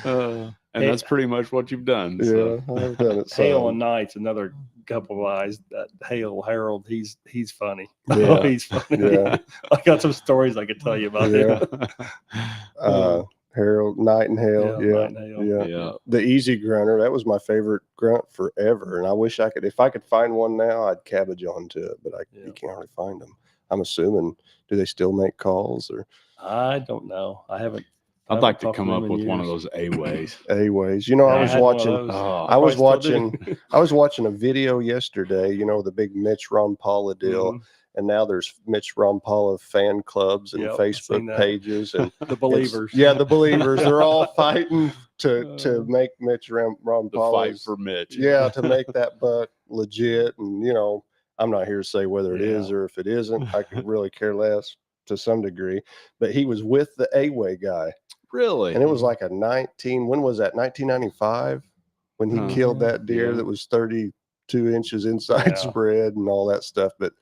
[SPEAKER 2] and that's pretty much what you've done. So.
[SPEAKER 3] Yeah, I've done it.
[SPEAKER 4] Hale and Knight's another couple of guys. That Hale Harold, he's funny.
[SPEAKER 3] Yeah.
[SPEAKER 4] He's funny.
[SPEAKER 3] Yeah.
[SPEAKER 4] I got some stories I could tell you about him.
[SPEAKER 3] Harold, Knight and Hale.
[SPEAKER 4] Knight and Hale.
[SPEAKER 2] Yeah.
[SPEAKER 3] The easy grunter, that was my favorite grunt forever. And I wish if I could find one now, I'd cabbage onto it, but you can't really find them. I'm assuming, do they still make calls or?
[SPEAKER 4] I don't know. I haven't.
[SPEAKER 2] I'd like to come up with one of those A-ways.
[SPEAKER 3] A-ways. I was watching a video yesterday, the big Mitch Rompala deal.
[SPEAKER 4] Mhm.
[SPEAKER 3] And now there's Mitch Rompala fan clubs and
[SPEAKER 4] Yep, I've seen
[SPEAKER 3] Facebook
[SPEAKER 4] that.
[SPEAKER 3] pages and
[SPEAKER 4] The believers.
[SPEAKER 3] the believers. They're all fighting to make Mitch Rompala
[SPEAKER 2] The fight for Mitch.
[SPEAKER 3] Yeah, to make that buck legit. And I'm not here to say whether it is or if it isn't. I could really care less to some degree. But he was with the A-Way guy.
[SPEAKER 2] Really?
[SPEAKER 3] And it was like when was that? 1995 when he killed that deer that was 32 inches inside spread and all that stuff. But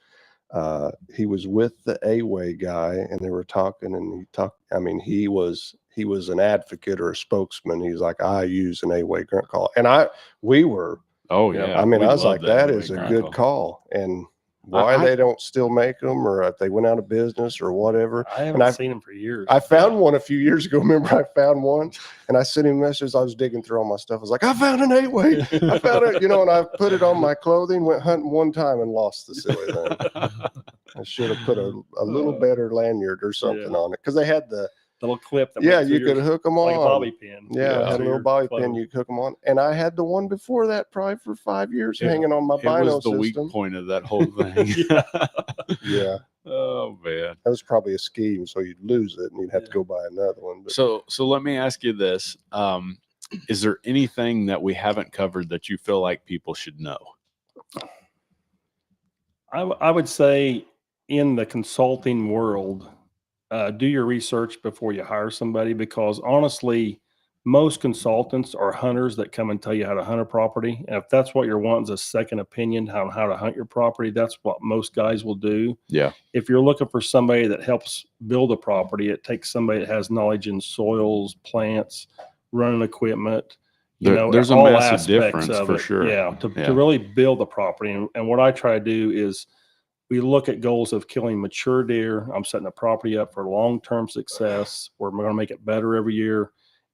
[SPEAKER 3] he was with the A-Way guy and they were talking and he was an advocate or a spokesman. He's like, I use an A-Way grunt call. And we were,
[SPEAKER 2] oh yeah.
[SPEAKER 3] I mean,
[SPEAKER 2] We
[SPEAKER 3] I was
[SPEAKER 2] love
[SPEAKER 3] like, that
[SPEAKER 2] A-Way
[SPEAKER 3] is a
[SPEAKER 2] grunt
[SPEAKER 3] good call. And why they don't still make them, or if they went out of business or whatever.
[SPEAKER 4] I haven't seen them for years.
[SPEAKER 3] I found one a few years ago. Remember, I found one and I sent him a message. I was digging through all my stuff. I was like, I found an A-Way. I found it, and I put it on my clothing, went hunting one time and lost the silly thing. I should have put a little better lanyard or something on it because they had the
[SPEAKER 4] little clip. That
[SPEAKER 3] you could hook them on.
[SPEAKER 4] Like a bobby pin.
[SPEAKER 3] Yeah, I had a little bobby pin. You could hook them on. And I had the one before that probably for 5 years hanging on my bino
[SPEAKER 2] It was the
[SPEAKER 3] system.
[SPEAKER 2] weak point of that whole thing.
[SPEAKER 3] Yeah.
[SPEAKER 2] Oh man.
[SPEAKER 3] That was probably a scheme, so you'd lose it and you'd have to go buy another one. But.
[SPEAKER 2] So let me ask you this. Is there anything that we haven't covered that you feel like people should know?
[SPEAKER 4] I would say in the consulting world, do your research before you hire somebody, because honestly, most consultants are hunters that come and tell you how to hunt a property. And if that's what you're wanting is a second opinion on how to hunt your property, that's what most guys will do.
[SPEAKER 2] Yeah.
[SPEAKER 4] If you're looking for somebody that helps build a property, it takes somebody that has knowledge in soils, plants, running equipment.
[SPEAKER 2] There's a
[SPEAKER 4] all
[SPEAKER 2] massive
[SPEAKER 4] aspects
[SPEAKER 2] difference
[SPEAKER 4] of
[SPEAKER 2] for
[SPEAKER 4] it.
[SPEAKER 2] sure.
[SPEAKER 4] Yeah, to really build the property. And what I try to do is we look at goals of killing mature deer. I'm setting the property up for long-term success where we're going to make it better every year.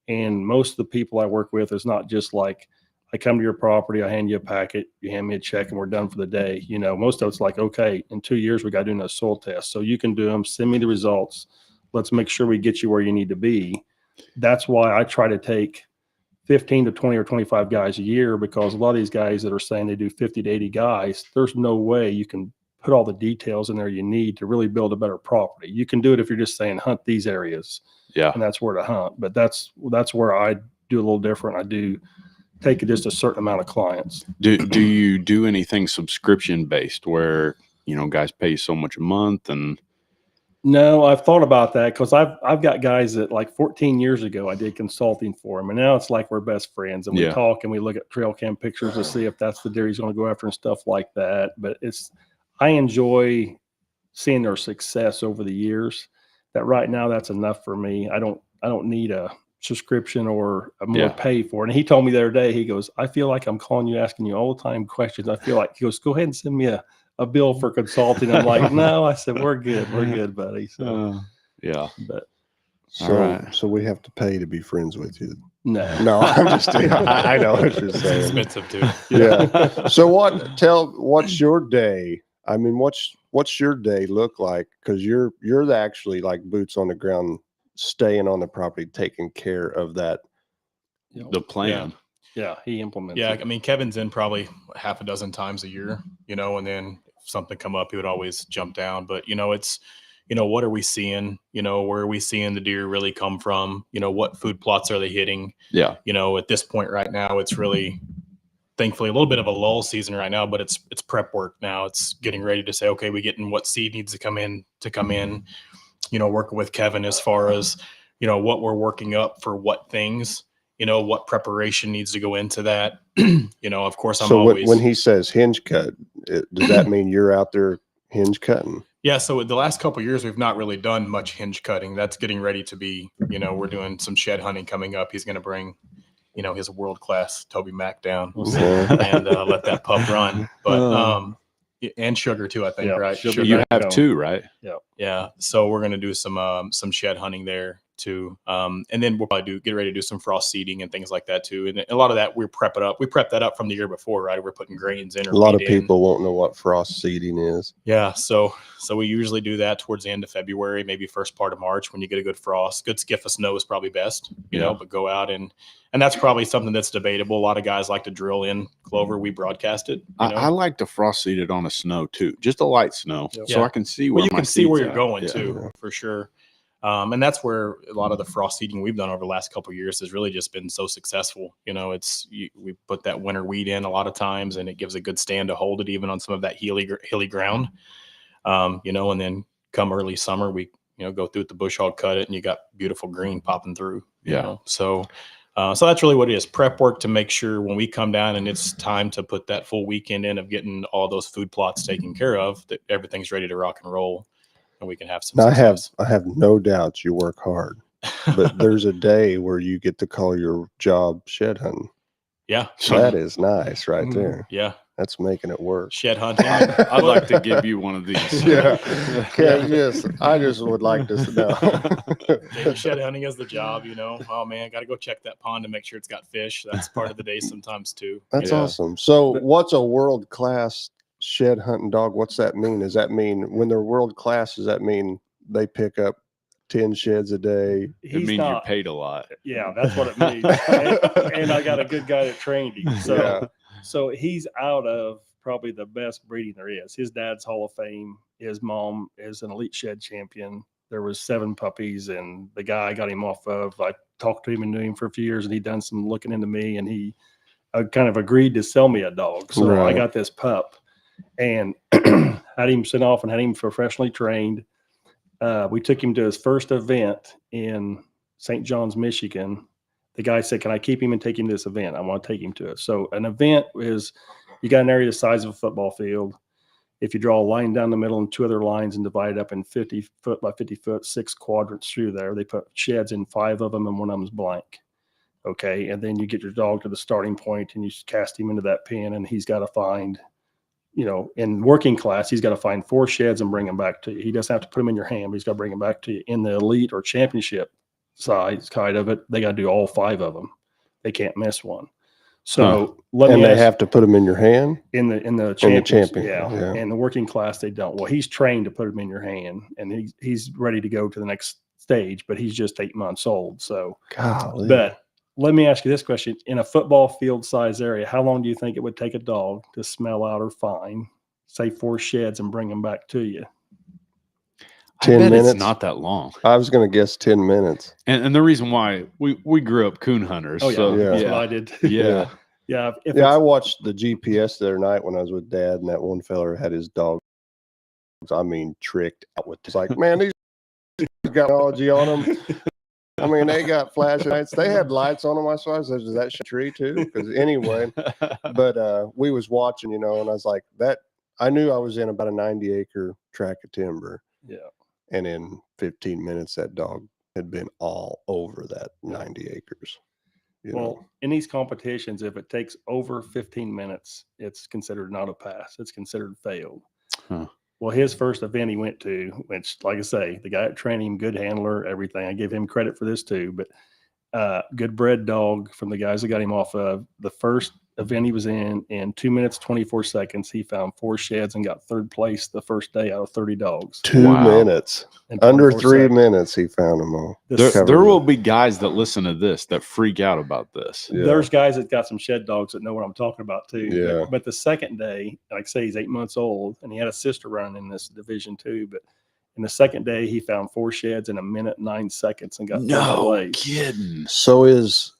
[SPEAKER 4] And most of the people I work with is not just like, I come to your property, I hand you a packet, you hand me a check, and we're done for the day. Most of it's like, okay, in 2 years, we got to do another soil test. So you can do them, send me the results. Let's make sure we get you where you need to be. That's why I try to take 15 to 20 or 25 guys a year, because a lot of these guys that are saying they do 50 to 80 guys, there's no way you can put all the details in there you need to really build a better property. You can do it if you're just saying hunt these areas.
[SPEAKER 2] Yeah.
[SPEAKER 4] And that's where to hunt. But that's where I do a little different. I do take just a certain amount of clients.
[SPEAKER 2] Do you do anything subscription based where, guys pay so much a month? And
[SPEAKER 4] no, I've thought about that, because I've got guys that like 14 years ago I did consulting for them, and now it's like we're best friends and we talk and we look at trail cam pictures to see if that's the deer he's going to go after and stuff like that. But I enjoy seeing their success over the years. That right now, that's enough for me. I don't need a subscription or a more pay for it. And he told me the other day, he goes, I feel like I'm calling you, asking you all the time questions. I feel like, he goes, go ahead and send me a bill for consulting. I'm like, no, I said, we're good, buddy. So
[SPEAKER 2] yeah.
[SPEAKER 4] But
[SPEAKER 3] so we have to pay to be friends with you.
[SPEAKER 4] No,
[SPEAKER 3] I'm just I know what you're saying.
[SPEAKER 5] It's expensive too.
[SPEAKER 3] Yeah. So what's your day? I mean, what's what's your day look like? Because you're actually like boots on the ground, staying on the property, taking care of that.
[SPEAKER 2] The plan.
[SPEAKER 4] Yeah, he implements
[SPEAKER 5] Yeah,
[SPEAKER 4] it.
[SPEAKER 5] I mean, Kevin's in probably half a dozen times a year, and then if something come up, he would always jump down. But, it's, what are we seeing? Where are we seeing the deer really come from? What food plots are they hitting?
[SPEAKER 2] Yeah.
[SPEAKER 5] At this point right now, it's really, thankfully, a little bit of a lull season right now, but it's prep work now. It's getting ready to say, okay, we getting what seed needs to come in, working with Kevin as far as, what we're working up for what things, what preparation needs to go into that. Of course, I'm
[SPEAKER 3] So
[SPEAKER 5] always,
[SPEAKER 3] when he says hinge cut, does that mean you're out there hinge cutting?
[SPEAKER 5] yeah. So the last couple of years, we've not really done much hinge cutting. That's getting ready to be, we're doing some shed hunting coming up. He's going to bring, his world-class Toby Mac down and let that pup run. But, and Sugar too, I think,
[SPEAKER 4] Yeah,
[SPEAKER 5] right?
[SPEAKER 4] Sugar.
[SPEAKER 2] You have
[SPEAKER 4] Go.
[SPEAKER 2] 2, right?
[SPEAKER 5] Yeah. So we're going to do some shed hunting there too. And then we'll probably get ready to do some frost seeding and things like that too. And a lot of that we prep it up. We prepped that up from the year before, right? We're putting grains in. Or
[SPEAKER 3] A lot of
[SPEAKER 5] feed in.
[SPEAKER 3] people won't know what frost seeding is.
[SPEAKER 5] Yeah. So we usually do that towards the end of February, maybe first part of March when you get a good frost. Good skiff of snow is probably best, but go out and that's probably something that's debatable. A lot of guys like to drill in clover. We broadcast it.
[SPEAKER 2] I like to frost seed it on a snow too, just a light snow, so
[SPEAKER 5] Yeah.
[SPEAKER 2] I can see where
[SPEAKER 5] you
[SPEAKER 2] my
[SPEAKER 5] can see where
[SPEAKER 2] seeds
[SPEAKER 5] you're
[SPEAKER 2] are.
[SPEAKER 5] going
[SPEAKER 2] Yeah.
[SPEAKER 5] too, for sure. And that's where a lot of the frost seeding we've done over the last couple of years has really just been so successful. We put that winter wheat in a lot of times, and it gives a good stand to hold it, even on some of that hilly ground. And then come early summer, we go through with the bush hog, cut it, and you got beautiful green popping through. So that's really what it is. Prep work to make sure when we come down and it's time to put that full weekend in of getting all those food plots taken care of, that everything's ready to rock and roll. And we can have some success.
[SPEAKER 3] I have no doubts you work hard, but there's a day where you get to call your job shed hunting.
[SPEAKER 5] Yeah.
[SPEAKER 3] That is nice right there.
[SPEAKER 5] Yeah.
[SPEAKER 3] That's making it work.
[SPEAKER 5] Shed hunting.
[SPEAKER 2] I'd like to give you one of these.
[SPEAKER 3] Yeah. Yes. I just would like to know.
[SPEAKER 5] Shed hunting is the job, Oh man, got to go check that pond to make sure it's got fish. That's part of the day sometimes too.
[SPEAKER 3] That's awesome. So what's a world-class shed hunting dog? What's that mean? Does that mean when they're world-class, does that mean they pick up 10 sheds a day?
[SPEAKER 2] It means you're paid a lot.
[SPEAKER 4] Yeah, that's what it means. and I got a good guy that trained him. So he's out of probably the best breeding there is. His dad's Hall of Fame. His mom is an elite shed champion. There was 7 puppies, and the guy I got him off of, I talked to him and knew him for a few years, and he'd done some looking into me, and he kind of agreed to sell me a dog. So I got this pup and had him sent off and had him professionally trained. We took him to his first event in St. John's, Michigan. The guy said, "Can I keep him and take him to this event? I want to take him to it." So an event is, you got an area the size of a football field. If you draw a line down the middle and 2 other lines and divide it up in 50 foot by 50 foot, 6 quadrants through there, they put sheds in 5 of them and one of them's blank. Okay. And then you get your dog to the starting point and you cast him into that pen, and he's got to find, in working class, he's got to find 4 sheds and bring them back to you. He doesn't have to put them in your hand, but he's got to bring them back to you. In the elite or championship size kind of it, they got to do all 5 of them. They can't miss one. So
[SPEAKER 3] they have to put them in your hand
[SPEAKER 4] in the champion. Yeah. And the working class, they don't. Well, he's trained to put them in your hand, and he's ready to go to the next stage, but he's just 8 months old. So, but let me ask you this question: in a football field size area, how long do you think it would take a dog to smell out or find, say, 4 sheds and bring them back to you?
[SPEAKER 3] 10 minutes.
[SPEAKER 2] It's not that long.
[SPEAKER 3] I was going to guess 10 minutes.
[SPEAKER 2] And the reason why we grew up coon hunters.
[SPEAKER 4] Oh yeah,
[SPEAKER 2] so,
[SPEAKER 4] that's what I did.
[SPEAKER 2] Yeah.
[SPEAKER 4] Yeah.
[SPEAKER 3] I watched the GPS the other night when I was with Dad, and that one fella had his dog, tricked out with. It's like, man, these got technology on them. I mean, they got flashing lights. They had lights on them. So I said, "Is that tree too?" Because anyway, but we was watching, and I was like, that. I knew I was in about a 90-acre tract of timber.
[SPEAKER 4] Yeah.
[SPEAKER 3] And in 15 minutes, that dog had been all over that 90 acres.
[SPEAKER 4] In these competitions, if it takes over 15 minutes, it's considered not a pass. It's considered failed.
[SPEAKER 2] Huh.
[SPEAKER 4] Well, his first event he went to, which, like I say, the guy at training him, good handler, everything. I give him credit for this too. But Good bred dog from the guys that got him off of the first event he was in 2 minutes, 24 seconds. He found 4 sheds and got 3rd place the first day out of 30 dogs.
[SPEAKER 3] 2
[SPEAKER 2] Wow.
[SPEAKER 3] minutes.
[SPEAKER 4] in
[SPEAKER 3] Under
[SPEAKER 4] 24
[SPEAKER 3] 3
[SPEAKER 4] seconds.
[SPEAKER 3] minutes, he found them all.
[SPEAKER 4] This-
[SPEAKER 2] There will be guys that listen to this that freak out about this.
[SPEAKER 3] Yeah.
[SPEAKER 4] There's guys that got some shed dogs that know what I'm talking about too.
[SPEAKER 3] Yeah.
[SPEAKER 4] But the second day, like I say, he's 8 months old and he had a sister running in this division too. But in the second day, he found 4 sheds in 1 minute, 9 seconds and got 3rd
[SPEAKER 2] No
[SPEAKER 4] place.
[SPEAKER 2] kidding.
[SPEAKER 3] So is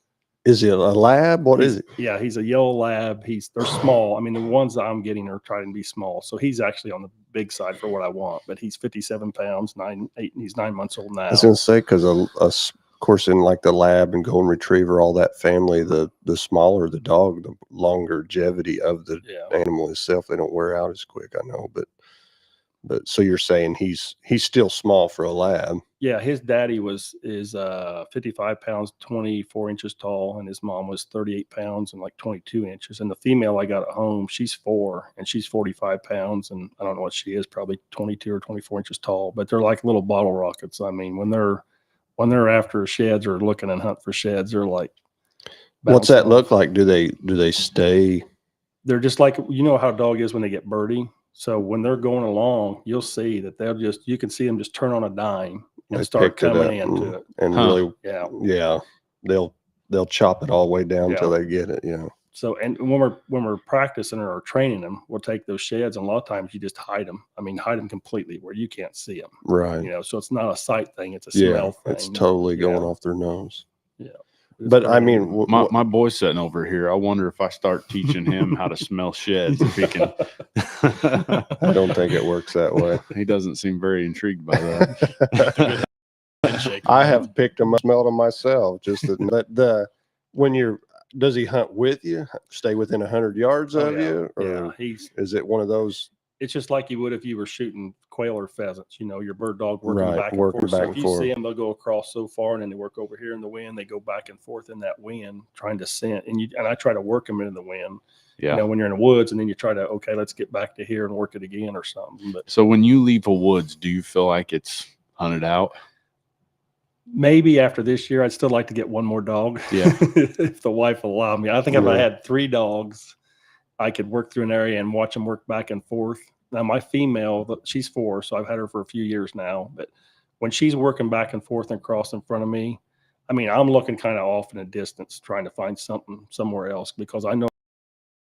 [SPEAKER 3] he a lab? What is it?
[SPEAKER 4] Yeah, he's a yellow lab. They're small. I mean, the ones that I'm getting are trying to be small. So he's actually on the big side for what I want. But he's 57 pounds, he's 9 months old now.
[SPEAKER 3] I was going to say, because of course, in like the lab and golden retriever, all that family, the smaller the dog, the longer longevity of the
[SPEAKER 4] Yeah.
[SPEAKER 3] animal itself. They don't wear out as quick, I know. But so you're saying he's still small for a lab.
[SPEAKER 4] Yeah, his daddy is 55 pounds, 24 inches tall, and his mom was 38 pounds and like 22 inches. And the female I got at home, she's 4 and she's 45 pounds, and I don't know what she is, probably 22 or 24 inches tall. But they're like little bottle rockets. I mean, when they're after sheds or looking and hunt for sheds, they're like.
[SPEAKER 3] What's that
[SPEAKER 4] bouncing
[SPEAKER 3] look
[SPEAKER 4] off.
[SPEAKER 3] like? Do they stay?
[SPEAKER 4] They're just like, you know how a dog is when they get birdie. So when they're going along, you'll see that you can see them just turn on a dime and
[SPEAKER 3] They
[SPEAKER 4] start
[SPEAKER 3] picked it
[SPEAKER 4] coming
[SPEAKER 3] up
[SPEAKER 4] into it.
[SPEAKER 3] and
[SPEAKER 2] Huh.
[SPEAKER 3] really,
[SPEAKER 4] Yeah.
[SPEAKER 3] they'll chop it all the way down
[SPEAKER 4] Yeah.
[SPEAKER 3] till they get it. Yeah.
[SPEAKER 4] So, and when we're practicing or training them, we'll take those sheds, and a lot of times you just hide them. I mean, hide them completely where you can't see them.
[SPEAKER 3] Right.
[SPEAKER 4] You know, so it's not a sight thing; it's a
[SPEAKER 3] Yeah.
[SPEAKER 4] smell thing.
[SPEAKER 3] It's totally going
[SPEAKER 4] Yeah.
[SPEAKER 3] off their nose.
[SPEAKER 4] It's
[SPEAKER 3] But I
[SPEAKER 4] very-
[SPEAKER 3] mean,
[SPEAKER 2] My boy's sitting over here. I wonder if I start teaching him how to smell sheds, if he can.
[SPEAKER 3] I don't think it works that way.
[SPEAKER 2] He doesn't seem very intrigued by that.
[SPEAKER 5] Handshake.
[SPEAKER 3] I have picked them up, smelled them myself. Does he hunt with you? Stay within 100 yards
[SPEAKER 4] Oh,
[SPEAKER 3] of
[SPEAKER 4] yeah.
[SPEAKER 3] you? Or
[SPEAKER 4] Yeah,
[SPEAKER 3] is it one of those?
[SPEAKER 4] it's just like you would if you were shooting quail or pheasants. You know, your bird dog working
[SPEAKER 3] Right,
[SPEAKER 4] back and
[SPEAKER 3] working
[SPEAKER 4] forth. So
[SPEAKER 3] back
[SPEAKER 4] if
[SPEAKER 3] and
[SPEAKER 4] you see
[SPEAKER 3] forth.
[SPEAKER 4] them, they'll go across so far, and then they work over here in the wind. They go back and forth in that wind, trying to scent. And I try to work them into the wind.
[SPEAKER 2] Yeah.
[SPEAKER 4] You know, when you're in the woods, and then you try to, okay, let's get back to here and work it again or something. But
[SPEAKER 2] So when you leave a woods, do you feel like it's hunted out?
[SPEAKER 4] maybe after this year, I'd still like to get one more dog.
[SPEAKER 2] Yeah.
[SPEAKER 4] If the wife will allow me. I think if I
[SPEAKER 3] Yeah.
[SPEAKER 4] had 3 dogs, I could work through an area and watch them work back and forth. Now my female, she's 4, so I've had her for a few years now. But when she's working back and forth and across in front of me, I mean, I'm looking kind of off in the distance, trying to find something somewhere else, because I know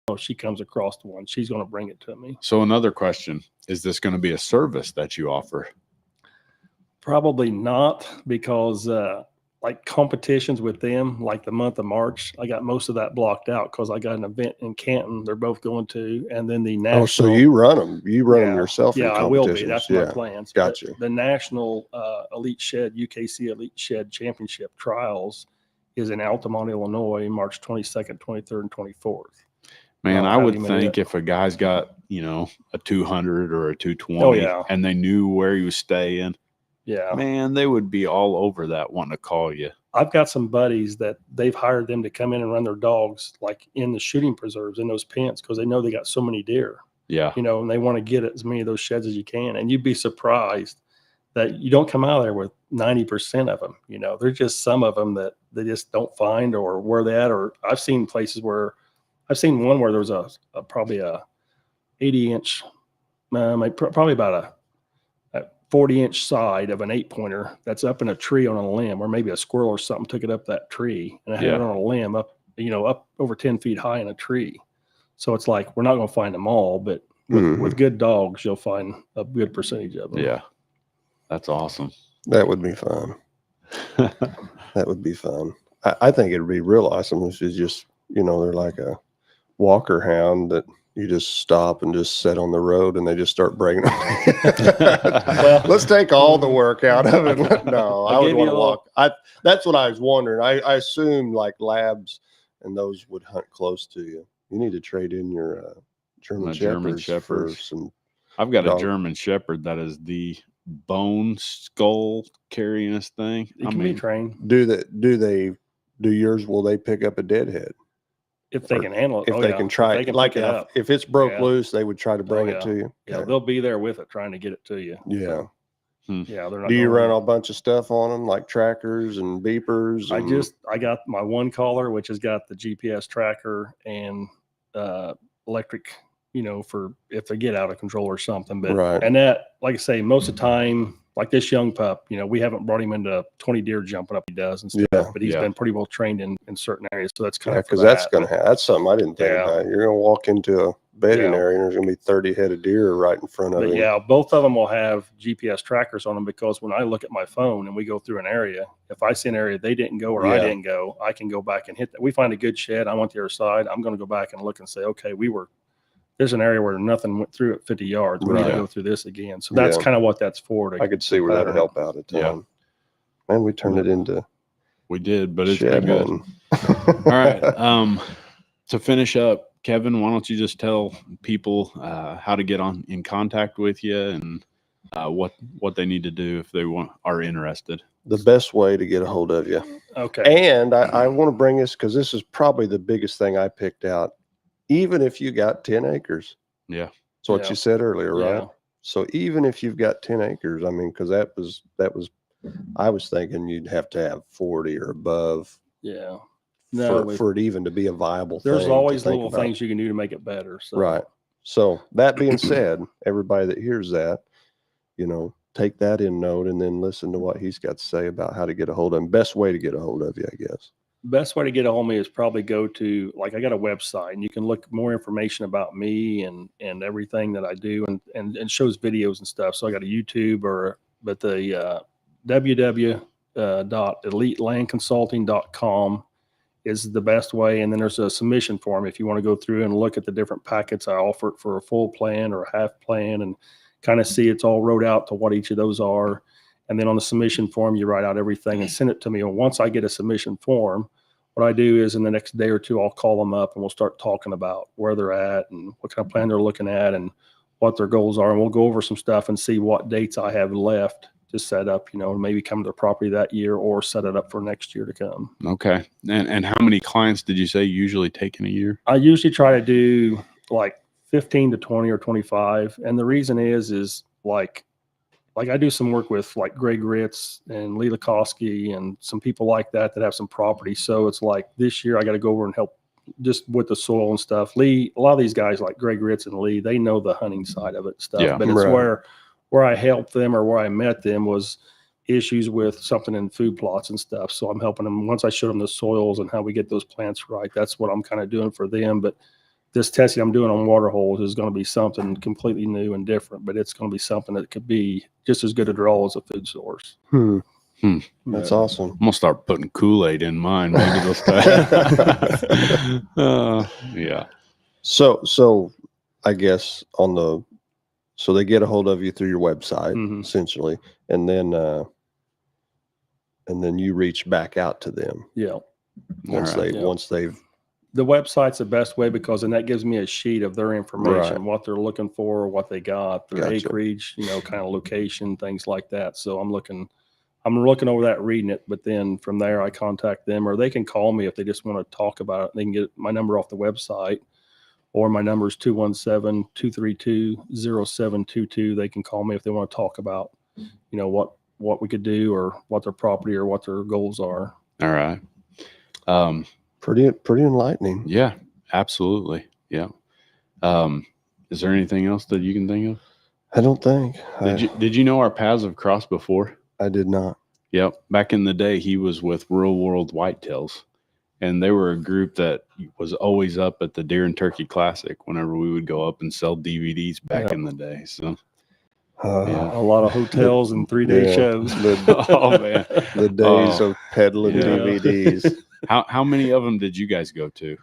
[SPEAKER 4] if she comes across the one, she's going to bring it to me.
[SPEAKER 2] So another question, is this going to be a service that you offer?
[SPEAKER 4] Probably not, because like competitions with them, like the month of March, I got most of that blocked out because I got an event in Canton they're both going to, and then the national.
[SPEAKER 3] Oh, so you run them? You run them
[SPEAKER 4] Yeah.
[SPEAKER 3] yourself?
[SPEAKER 4] Yeah,
[SPEAKER 3] in
[SPEAKER 4] I will be.
[SPEAKER 3] competitions?
[SPEAKER 4] That's
[SPEAKER 3] yeah.
[SPEAKER 4] my plans.
[SPEAKER 3] Gotcha.
[SPEAKER 4] But the national Elite Shed, UKC Elite Shed Championship trials is in Altamont, Illinois, March 22nd, 23rd, and 24th.
[SPEAKER 2] Man,
[SPEAKER 4] I'll
[SPEAKER 2] I
[SPEAKER 4] have
[SPEAKER 2] would
[SPEAKER 4] him in
[SPEAKER 2] think
[SPEAKER 4] it.
[SPEAKER 2] if a guy's got, a 200 or a 220
[SPEAKER 4] Oh, yeah.
[SPEAKER 2] and they knew where he was staying,
[SPEAKER 4] Yeah.
[SPEAKER 2] man, they would be all over that wanting to call you.
[SPEAKER 4] I've got some buddies that they've hired them to come in and run their dogs like in the shooting preserves in those pens, because they know they got so many deer,
[SPEAKER 2] Yeah.
[SPEAKER 4] and they want to get as many of those sheds as you can. And you'd be surprised that you don't come out of there with 90% of them. There's just some of them that they just don't find or where they at. Or I've seen places where I've seen one where there was probably a 80-inch, probably about a 40-inch side of an 8-pointer that's up in a tree on a limb, or maybe a squirrel or something took it up that tree and I had
[SPEAKER 2] Yeah.
[SPEAKER 4] it on a limb up over 10 feet high in a tree. So it's like, we're not going to find them all, but with good dogs, you'll find a good percentage of them.
[SPEAKER 2] Yeah. That's awesome.
[SPEAKER 3] That would be fun. That would be fun. I think it'd be real awesome if it's just, they're like a walker hound that you just stop and just sit on the road and they just start breaking.
[SPEAKER 4] Well,
[SPEAKER 3] let's take all the work out of it. No, I
[SPEAKER 4] I'll
[SPEAKER 3] would
[SPEAKER 4] give
[SPEAKER 3] want
[SPEAKER 4] you
[SPEAKER 3] to
[SPEAKER 4] a
[SPEAKER 3] walk. That's what I was wondering. I assumed like labs and those would hunt close to you. You need to trade in your German
[SPEAKER 2] My German
[SPEAKER 3] Shepherds for
[SPEAKER 2] Shepherds.
[SPEAKER 3] some.
[SPEAKER 2] I've got
[SPEAKER 3] Dog.
[SPEAKER 2] a German Shepherd that is the bone skull carryingest thing.
[SPEAKER 4] It can be trained
[SPEAKER 3] Do yours? Will they pick up a deadhead?
[SPEAKER 4] if they
[SPEAKER 3] Or
[SPEAKER 4] can handle it.
[SPEAKER 3] If
[SPEAKER 4] Oh,
[SPEAKER 3] they
[SPEAKER 4] yeah.
[SPEAKER 3] can try
[SPEAKER 4] If
[SPEAKER 3] it,
[SPEAKER 4] they can
[SPEAKER 3] like
[SPEAKER 4] pick it up.
[SPEAKER 3] if it's broke
[SPEAKER 4] Yeah.
[SPEAKER 3] loose, they would try to bring
[SPEAKER 4] yeah.
[SPEAKER 3] it to you.
[SPEAKER 4] Yeah,
[SPEAKER 3] Okay.
[SPEAKER 4] they'll be there with it, trying to get it to you.
[SPEAKER 3] Yeah.
[SPEAKER 4] Yeah, they're not.
[SPEAKER 3] Do you
[SPEAKER 4] going-
[SPEAKER 3] run a bunch of stuff on them, like trackers and beepers?
[SPEAKER 4] I got my one collar, which has got the GPS tracker and electric, for if they get out of control or something. But
[SPEAKER 3] Right.
[SPEAKER 4] and that, like I say, most of the time, like this young pup, we haven't brought him into 20 deer jumping up he does and stuff, but he's been pretty well trained in certain areas. So that's kind of
[SPEAKER 3] because that's going to happen. That's something I didn't think
[SPEAKER 4] Yeah.
[SPEAKER 3] about. You're going to walk into a bedding
[SPEAKER 4] Yeah.
[SPEAKER 3] area and there's going to be 30 head of deer right in front of
[SPEAKER 4] But
[SPEAKER 3] him.
[SPEAKER 4] yeah, both of them will have GPS trackers on them, because when I look at my phone and we go through an area, if I see an area they didn't go or I
[SPEAKER 3] Yeah.
[SPEAKER 4] didn't go, I can go back and hit that. We find a good shed, I went the other side, I'm going to go back and look and say, okay, there's an area where nothing went through at 50 yards. We need to
[SPEAKER 3] Right.
[SPEAKER 4] go through this again. So that's
[SPEAKER 3] Yeah.
[SPEAKER 4] kind of what that's for.
[SPEAKER 3] I could see where that'd help out a ton.
[SPEAKER 2] Yeah.
[SPEAKER 3] Man, we turned it into
[SPEAKER 2] We did, but it's
[SPEAKER 3] shed
[SPEAKER 2] been good.
[SPEAKER 3] hunting.
[SPEAKER 2] All right. To finish up, Kevin, why don't you just tell people how to get in contact with you and what they need to do if they are interested.
[SPEAKER 3] The best way to get a hold of you.
[SPEAKER 4] Okay.
[SPEAKER 3] And I want to bring this because this is probably the biggest thing I picked out. Even if you got 10 acres.
[SPEAKER 2] Yeah.
[SPEAKER 3] That's what
[SPEAKER 4] Yeah.
[SPEAKER 3] you said earlier, right?
[SPEAKER 4] Yeah.
[SPEAKER 3] So even if you've got 10 acres, I mean, because that was, I was thinking you'd have to have 40 or above
[SPEAKER 4] Yeah. No,
[SPEAKER 3] for it even to be a viable thing.
[SPEAKER 4] there's
[SPEAKER 3] to
[SPEAKER 4] always
[SPEAKER 3] think
[SPEAKER 4] little
[SPEAKER 3] about.
[SPEAKER 4] things you can do to make it better. So.
[SPEAKER 3] Right. So that being said, everybody that hears that, take that in note and then listen to what he's got to say about how to get a hold of him. Best way to get a hold of you, I guess.
[SPEAKER 4] Best way to get a hold of me is probably go to, like, I got a website and you can look more information about me and everything that I do and shows videos and stuff. So I got a YouTube but the www.elitelandconsulting.com is the best way. And then there's a submission form if you want to go through and look at the different packets I offer for a full plan or a half plan and kind of see it's all wrote out to what each of those are. And then on the submission form, you write out everything and send it to me. And once I get a submission form, what I do is in the next day or two, I'll call them up and we'll start talking about where they're at and what kind of plan they're looking at and what their goals are. And we'll go over some stuff and see what dates I have left to set up, maybe come to the property that year or set it up for next year to come.
[SPEAKER 2] Okay. And how many clients did you say you usually take in a year?
[SPEAKER 4] I usually try to do like 15 to 20 or 25. And the reason is like I do some work with like Greg Ritz and Lee Lakowski and some people like that have some property. So it's like this year I got to go over and help just with the soil and stuff. Lee, a lot of these guys like Greg Ritz and Lee, they know the hunting side of it and stuff.
[SPEAKER 2] Yeah,
[SPEAKER 4] but it's
[SPEAKER 3] right.
[SPEAKER 4] where I helped them or where I met them was issues with something in food plots and stuff. So I'm helping them once I show them the soils and how we get those plants right. That's what I'm kind of doing for them. But this testing I'm doing on water holes is going to be something completely new and different, but it's going to be something that could be just as good a draw as a food source.
[SPEAKER 3] That's awesome.
[SPEAKER 2] I'm gonna start putting Kool-Aid in mine. Maybe they'll start. Yeah.
[SPEAKER 3] So I guess so they get a hold of you through your website
[SPEAKER 4] Mhm.
[SPEAKER 3] essentially, and then you reach back out to them
[SPEAKER 4] Yeah.
[SPEAKER 3] once
[SPEAKER 2] right.
[SPEAKER 3] they've
[SPEAKER 4] The website's the best way because then that gives me a sheet of their information,
[SPEAKER 3] Right.
[SPEAKER 4] what they're looking for, what they got, their
[SPEAKER 3] Gotcha.
[SPEAKER 4] acreage, kind of location, things like that. So I'm looking over that, reading it, but then from there I contact them or they can call me if they just want to talk about it. They can get my number off the website or my number is 217-232-0722. They can call me if they want to talk about, what we could do or what their property or what their goals are.
[SPEAKER 2] All right.
[SPEAKER 3] pretty enlightening.
[SPEAKER 2] Yeah, absolutely. Yeah. Is there anything else that you can think of?
[SPEAKER 3] I don't think.
[SPEAKER 2] Did you know our paths have crossed before?
[SPEAKER 3] I did not.
[SPEAKER 2] Yep. Back in the day, he was with Real World Whitetails, and they were a group that was always up at the Deer and Turkey Classic whenever we would go up and sell DVDs back in the day. So, yeah.
[SPEAKER 4] A lot of hotels and 3-day
[SPEAKER 3] Yeah.
[SPEAKER 4] shows.
[SPEAKER 2] Oh man,
[SPEAKER 3] The days of peddling
[SPEAKER 2] Yeah.
[SPEAKER 3] DVDs.
[SPEAKER 2] how many of them did you guys go to?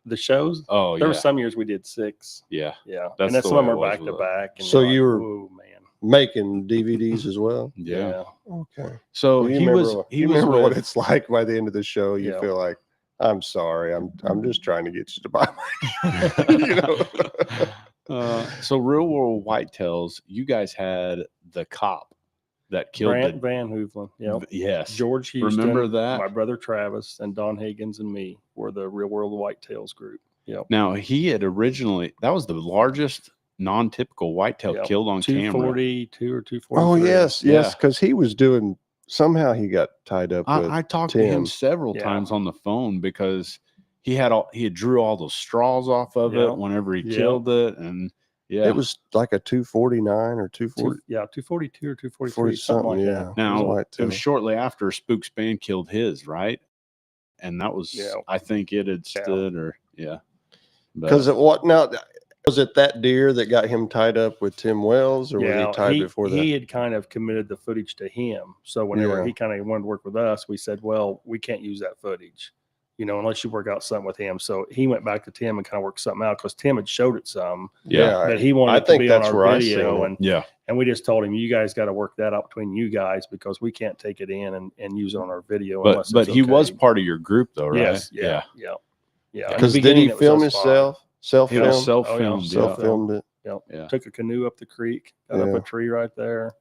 [SPEAKER 4] The shows,
[SPEAKER 2] Oh
[SPEAKER 4] there
[SPEAKER 2] yeah,
[SPEAKER 4] were some years we did 6.
[SPEAKER 2] yeah.
[SPEAKER 4] Yeah.
[SPEAKER 2] That's
[SPEAKER 4] And then
[SPEAKER 2] the
[SPEAKER 4] some of
[SPEAKER 2] way
[SPEAKER 4] them
[SPEAKER 2] it
[SPEAKER 4] are
[SPEAKER 2] was
[SPEAKER 4] back to
[SPEAKER 2] with
[SPEAKER 4] back. And
[SPEAKER 3] So
[SPEAKER 4] you're
[SPEAKER 3] you were-
[SPEAKER 4] oh man.
[SPEAKER 3] Making DVDs as well.
[SPEAKER 2] Yeah.
[SPEAKER 3] Okay.
[SPEAKER 2] So
[SPEAKER 3] You
[SPEAKER 2] he was
[SPEAKER 3] you remember what
[SPEAKER 2] with-
[SPEAKER 3] it's like by the end of the show. You
[SPEAKER 4] Yeah.
[SPEAKER 3] feel like, I'm sorry, I'm just trying to get you to buy my.
[SPEAKER 2] So Real World Whitetails, you guys had the cop that killed
[SPEAKER 4] Brant Van Hooflen. Yeah.
[SPEAKER 2] yes.
[SPEAKER 4] George Houston.
[SPEAKER 2] Remember that?
[SPEAKER 4] My brother Travis and Don Higgins and me were the Real World Whitetails group. Yep.
[SPEAKER 2] Now he had originally, that was the largest non-typical whitetail
[SPEAKER 4] Yep.
[SPEAKER 2] killed on camera.
[SPEAKER 4] 242 or 243.
[SPEAKER 3] Oh yes,
[SPEAKER 2] Yeah.
[SPEAKER 3] yes, because he was doing somehow he got tied up with
[SPEAKER 2] I talked to him
[SPEAKER 3] Tim.
[SPEAKER 2] several
[SPEAKER 4] Yeah.
[SPEAKER 2] times on the phone because he had drew all those straws off of
[SPEAKER 4] Yeah.
[SPEAKER 2] it whenever he
[SPEAKER 4] Yeah.
[SPEAKER 2] killed it, and yeah,
[SPEAKER 3] It was like a 249 or 240.
[SPEAKER 4] 242 or 243,
[SPEAKER 3] 40
[SPEAKER 4] something like
[SPEAKER 3] something,
[SPEAKER 4] that.
[SPEAKER 3] yeah.
[SPEAKER 2] now it
[SPEAKER 3] whitetail.
[SPEAKER 2] was shortly after Spook Span killed his, right? And that was,
[SPEAKER 4] Yeah.
[SPEAKER 2] I think it had stood, or yeah,
[SPEAKER 3] Because what now? Was it that deer that got him tied up with Tim Wells, or was he tied before that?
[SPEAKER 4] He had kind of committed the footage to him. So whenever
[SPEAKER 3] Yeah.
[SPEAKER 4] he kind of wanted to work with us, we said, well, we can't use that footage, unless you work out something with him. So he went back to Tim and kind of worked something out because Tim had showed it some,
[SPEAKER 2] yeah,
[SPEAKER 4] but he wanted
[SPEAKER 3] I
[SPEAKER 4] it to
[SPEAKER 3] think
[SPEAKER 4] be on
[SPEAKER 3] that's
[SPEAKER 4] our
[SPEAKER 3] where I seen
[SPEAKER 4] video.
[SPEAKER 3] it.
[SPEAKER 4] And we just told him, you guys got to work that out between you guys because we can't take it in and use it on our video.
[SPEAKER 2] but
[SPEAKER 4] unless
[SPEAKER 2] he
[SPEAKER 4] it's
[SPEAKER 2] was
[SPEAKER 4] okay.
[SPEAKER 2] part of your group though, right?
[SPEAKER 4] Yes. Yeah. In the
[SPEAKER 3] Because did
[SPEAKER 4] beginning,
[SPEAKER 3] he
[SPEAKER 4] it was
[SPEAKER 3] film
[SPEAKER 4] us five.
[SPEAKER 3] himself?
[SPEAKER 2] He was
[SPEAKER 3] Self-film?
[SPEAKER 2] self-filmed.
[SPEAKER 3] Self-filmed it.
[SPEAKER 4] Yep.
[SPEAKER 2] Yeah.
[SPEAKER 4] Took a canoe up the creek, got up
[SPEAKER 3] Yeah.
[SPEAKER 4] a tree right there.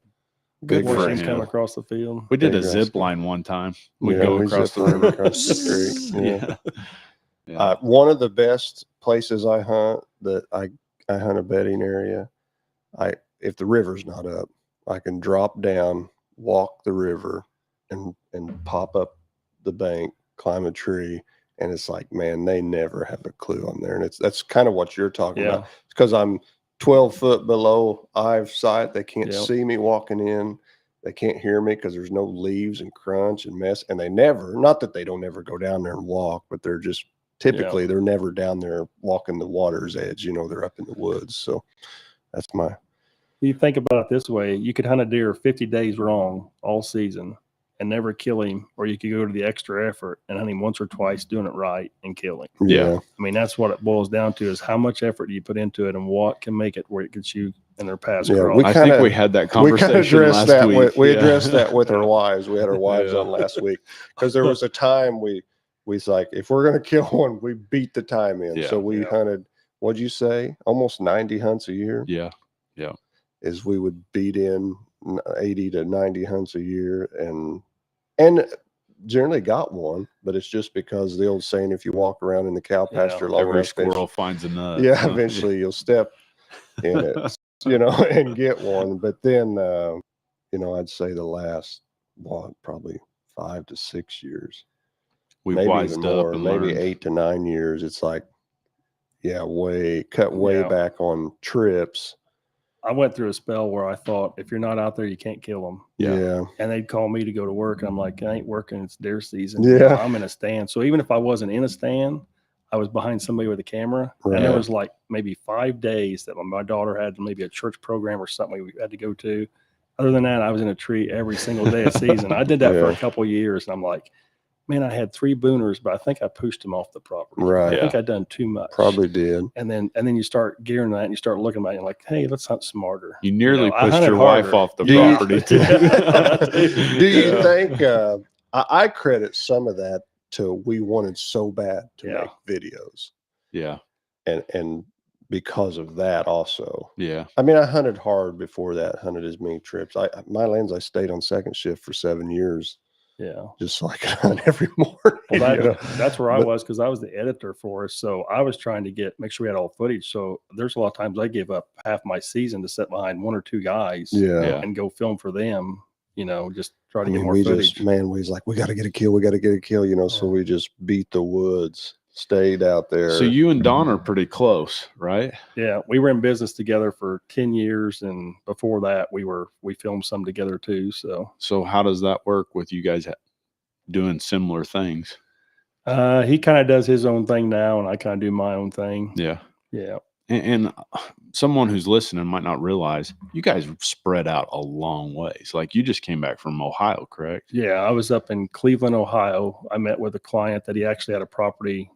[SPEAKER 2] Good
[SPEAKER 3] Big
[SPEAKER 2] for
[SPEAKER 4] Watched him come
[SPEAKER 2] him.
[SPEAKER 4] across the field.
[SPEAKER 2] We did a
[SPEAKER 3] Big
[SPEAKER 2] zip
[SPEAKER 3] rascal.
[SPEAKER 2] line one time. We'd
[SPEAKER 3] Yeah,
[SPEAKER 2] go
[SPEAKER 3] we
[SPEAKER 2] across the
[SPEAKER 3] zip lined
[SPEAKER 2] river.
[SPEAKER 3] across the creek. Yeah.
[SPEAKER 2] Yeah.
[SPEAKER 3] One of the best places I hunt that I hunt a bedding area. If the river's not up, I can drop down, walk the river, and pop up the bank, climb a tree, and it's like, man, they never have a clue on there. And that's kind of what you're talking about. It's because I'm 12 foot below eye of sight. They can't
[SPEAKER 4] Yep.
[SPEAKER 3] see me walking in. They can't hear me because there's no leaves and crunch and mess. And they never, not that they don't ever go down there and walk, but they're just typically they're never down there walking the water's edge. They're up in the woods. So that's my.
[SPEAKER 4] You think about it this way, you could hunt a deer 50 days wrong all season and never kill him, or you could go to the extra effort and hunt him once or twice doing it right and kill him.
[SPEAKER 2] Yeah.
[SPEAKER 4] I mean, that's what it boils down to is how much effort do you put into it and what can make it where it gets you in their pass
[SPEAKER 3] Yeah,
[SPEAKER 4] cross.
[SPEAKER 2] I think we had that conversation
[SPEAKER 3] addressed
[SPEAKER 2] last
[SPEAKER 3] that
[SPEAKER 2] week.
[SPEAKER 3] we
[SPEAKER 2] Yeah.
[SPEAKER 3] addressed that with our wives. We had our wives
[SPEAKER 2] Yeah.
[SPEAKER 3] on last week because there was a time we was like, if we're gonna kill one, we beat the time in.
[SPEAKER 2] Yeah.
[SPEAKER 3] So we hunted. What'd you say? Almost 90 hunts a year.
[SPEAKER 2] Yeah.
[SPEAKER 3] Is we would beat in 80 to 90 hunts a year and generally got one, but it's just because the old saying, if you walk around in the cow pasture long
[SPEAKER 2] Every
[SPEAKER 3] enough,
[SPEAKER 2] squirrel finds a nut.
[SPEAKER 3] yeah, eventually you'll step in it, and get one. But then, I'd say the last, probably 5 to 6 years,
[SPEAKER 2] We've
[SPEAKER 3] maybe
[SPEAKER 2] wised
[SPEAKER 3] even
[SPEAKER 2] up
[SPEAKER 3] more,
[SPEAKER 2] and
[SPEAKER 3] maybe
[SPEAKER 2] learned.
[SPEAKER 3] 8 to 9 years. It's like, cut way
[SPEAKER 4] Yeah.
[SPEAKER 3] back on trips.
[SPEAKER 4] I went through a spell where I thought, if you're not out there, you can't kill them.
[SPEAKER 2] Yeah.
[SPEAKER 4] And they'd call me to go to work. And I'm like, I ain't working. It's deer season.
[SPEAKER 3] Yeah.
[SPEAKER 4] I'm in a stand. So even if I wasn't in a stand, I was behind somebody with a camera.
[SPEAKER 3] Right.
[SPEAKER 4] And there was like maybe 5 days that my daughter had maybe a church program or something we had to go to. Other than that, I was in a tree every single day of season. I did that for a
[SPEAKER 3] Yeah.
[SPEAKER 4] couple of years. And I'm like, man, I had 3 booners, but I think I pushed them off the property.
[SPEAKER 3] Right.
[SPEAKER 4] I think I'd done too much.
[SPEAKER 3] Probably did.
[SPEAKER 4] And then you start gearing that and you start looking at it and like, hey, let's hunt smarter.
[SPEAKER 2] You nearly
[SPEAKER 4] I
[SPEAKER 2] pushed
[SPEAKER 4] hunted
[SPEAKER 2] your wife
[SPEAKER 4] harder.
[SPEAKER 2] off the
[SPEAKER 3] Do you-
[SPEAKER 2] property too.
[SPEAKER 3] Do you think I credit some of that to we wanted so bad to
[SPEAKER 4] Yeah.
[SPEAKER 3] make videos
[SPEAKER 2] Yeah.
[SPEAKER 3] and because of that also.
[SPEAKER 2] Yeah.
[SPEAKER 3] I mean, I hunted hard before that, hunted as many trips. My lands, I stayed on second shift for 7 years
[SPEAKER 4] Yeah.
[SPEAKER 3] just so I could hunt every morning.
[SPEAKER 4] Well, that's where I
[SPEAKER 3] But-
[SPEAKER 4] was because I was the editor for us. So I was trying to make sure we had all the footage. So there's a lot of times I gave up half my season to sit behind 1 or 2 guys
[SPEAKER 3] Yeah.
[SPEAKER 4] and go film for them, just try
[SPEAKER 3] I
[SPEAKER 4] to get
[SPEAKER 3] mean,
[SPEAKER 4] more
[SPEAKER 3] we
[SPEAKER 4] footage.
[SPEAKER 3] just, man, we was like, we got to get a kill. So we just beat the woods, stayed out there.
[SPEAKER 2] So you and Don are pretty close, right?
[SPEAKER 4] Yeah. We were in business together for 10 years. And before that, we filmed some together too.
[SPEAKER 2] So how does that work with you guys doing similar things?
[SPEAKER 4] He kind of does his own thing now and I kind of do my own thing.
[SPEAKER 2] Yeah.
[SPEAKER 4] Yeah.
[SPEAKER 2] And someone who's listening might not realize you guys spread out a long ways. Like you just came back from Ohio, correct?
[SPEAKER 4] Yeah, I was up in Cleveland, Ohio. I met with a client that he actually had a property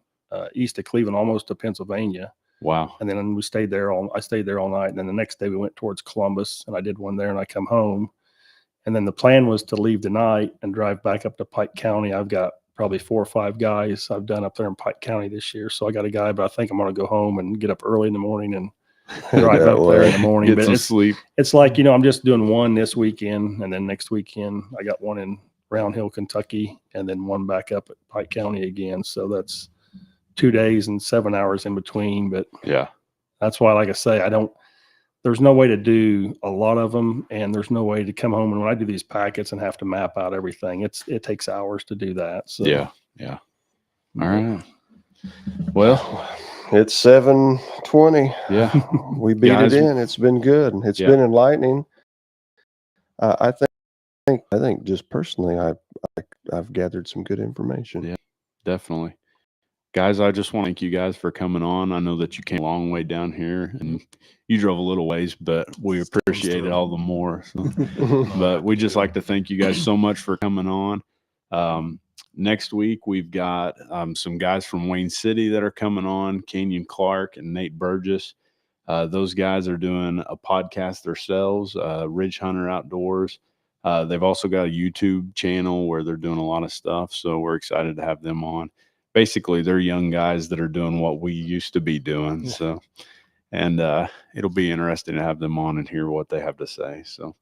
[SPEAKER 4] east of Cleveland, almost to Pennsylvania.
[SPEAKER 2] Wow.
[SPEAKER 4] And then I stayed there all night. And then the next day we went towards Columbus and I did one there and I come home. And then the plan was to leave tonight and drive back up to Pike County. I've got probably 4 or 5 guys I've done up there in Pike County this year. So I got a guy, but I think I'm going to go home and get up early in the morning and drive
[SPEAKER 3] That
[SPEAKER 4] up there in
[SPEAKER 3] way.
[SPEAKER 4] the morning.
[SPEAKER 2] Get
[SPEAKER 4] But
[SPEAKER 2] some
[SPEAKER 4] it's,
[SPEAKER 2] sleep.
[SPEAKER 4] it's like, I'm just doing one this weekend and then next weekend I got one in Round Hill, Kentucky, and then one back up at Pike County again. So that's 2 days and 7 hours in between. But
[SPEAKER 2] Yeah.
[SPEAKER 4] that's why, like I say, there's no way to do a lot of them, and there's no way to come home. And when I do these packets and have to map out everything, it takes hours to do that. So
[SPEAKER 2] Yeah. All right. Well,
[SPEAKER 3] It's 7:20.
[SPEAKER 2] yeah.
[SPEAKER 3] We beat
[SPEAKER 2] Guys,
[SPEAKER 3] it in. It's been good. It's
[SPEAKER 2] Yeah.
[SPEAKER 3] been enlightening. I think just personally, I've gathered some good information.
[SPEAKER 2] Yeah. Definitely. Guys, I just want to thank you guys for coming on. I know that you came a long way down here and you drove a little ways, but we appreciate it all the more. So. But we just like to thank you guys so much for coming on. Next week, we've got some guys from Wayne City that are coming on, Kenyon Clark and Nate Burgess. Those guys are doing a podcast themselves, Ridge Hunter Outdoors. They've also got a YouTube channel where they're doing a lot of stuff. So we're excited to have them on. Basically, they're young guys that are doing what we used to be doing. So, and it'll be interesting to have them on and hear what they have to say. So,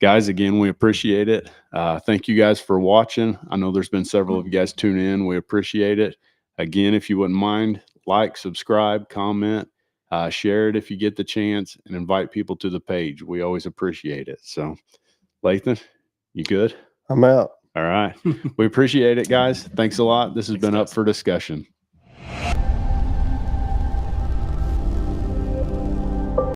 [SPEAKER 2] guys, again, we appreciate it. Thank you guys for watching. I know there's been several of you guys tune in. We appreciate it. Again, if you wouldn't mind, like, subscribe, comment, share it if you get the chance, and invite people to the page. We always appreciate it. So, Lathan, you good?
[SPEAKER 3] I'm out.
[SPEAKER 2] All right. We appreciate it, guys. Thanks a lot. This has been Up for Discussion.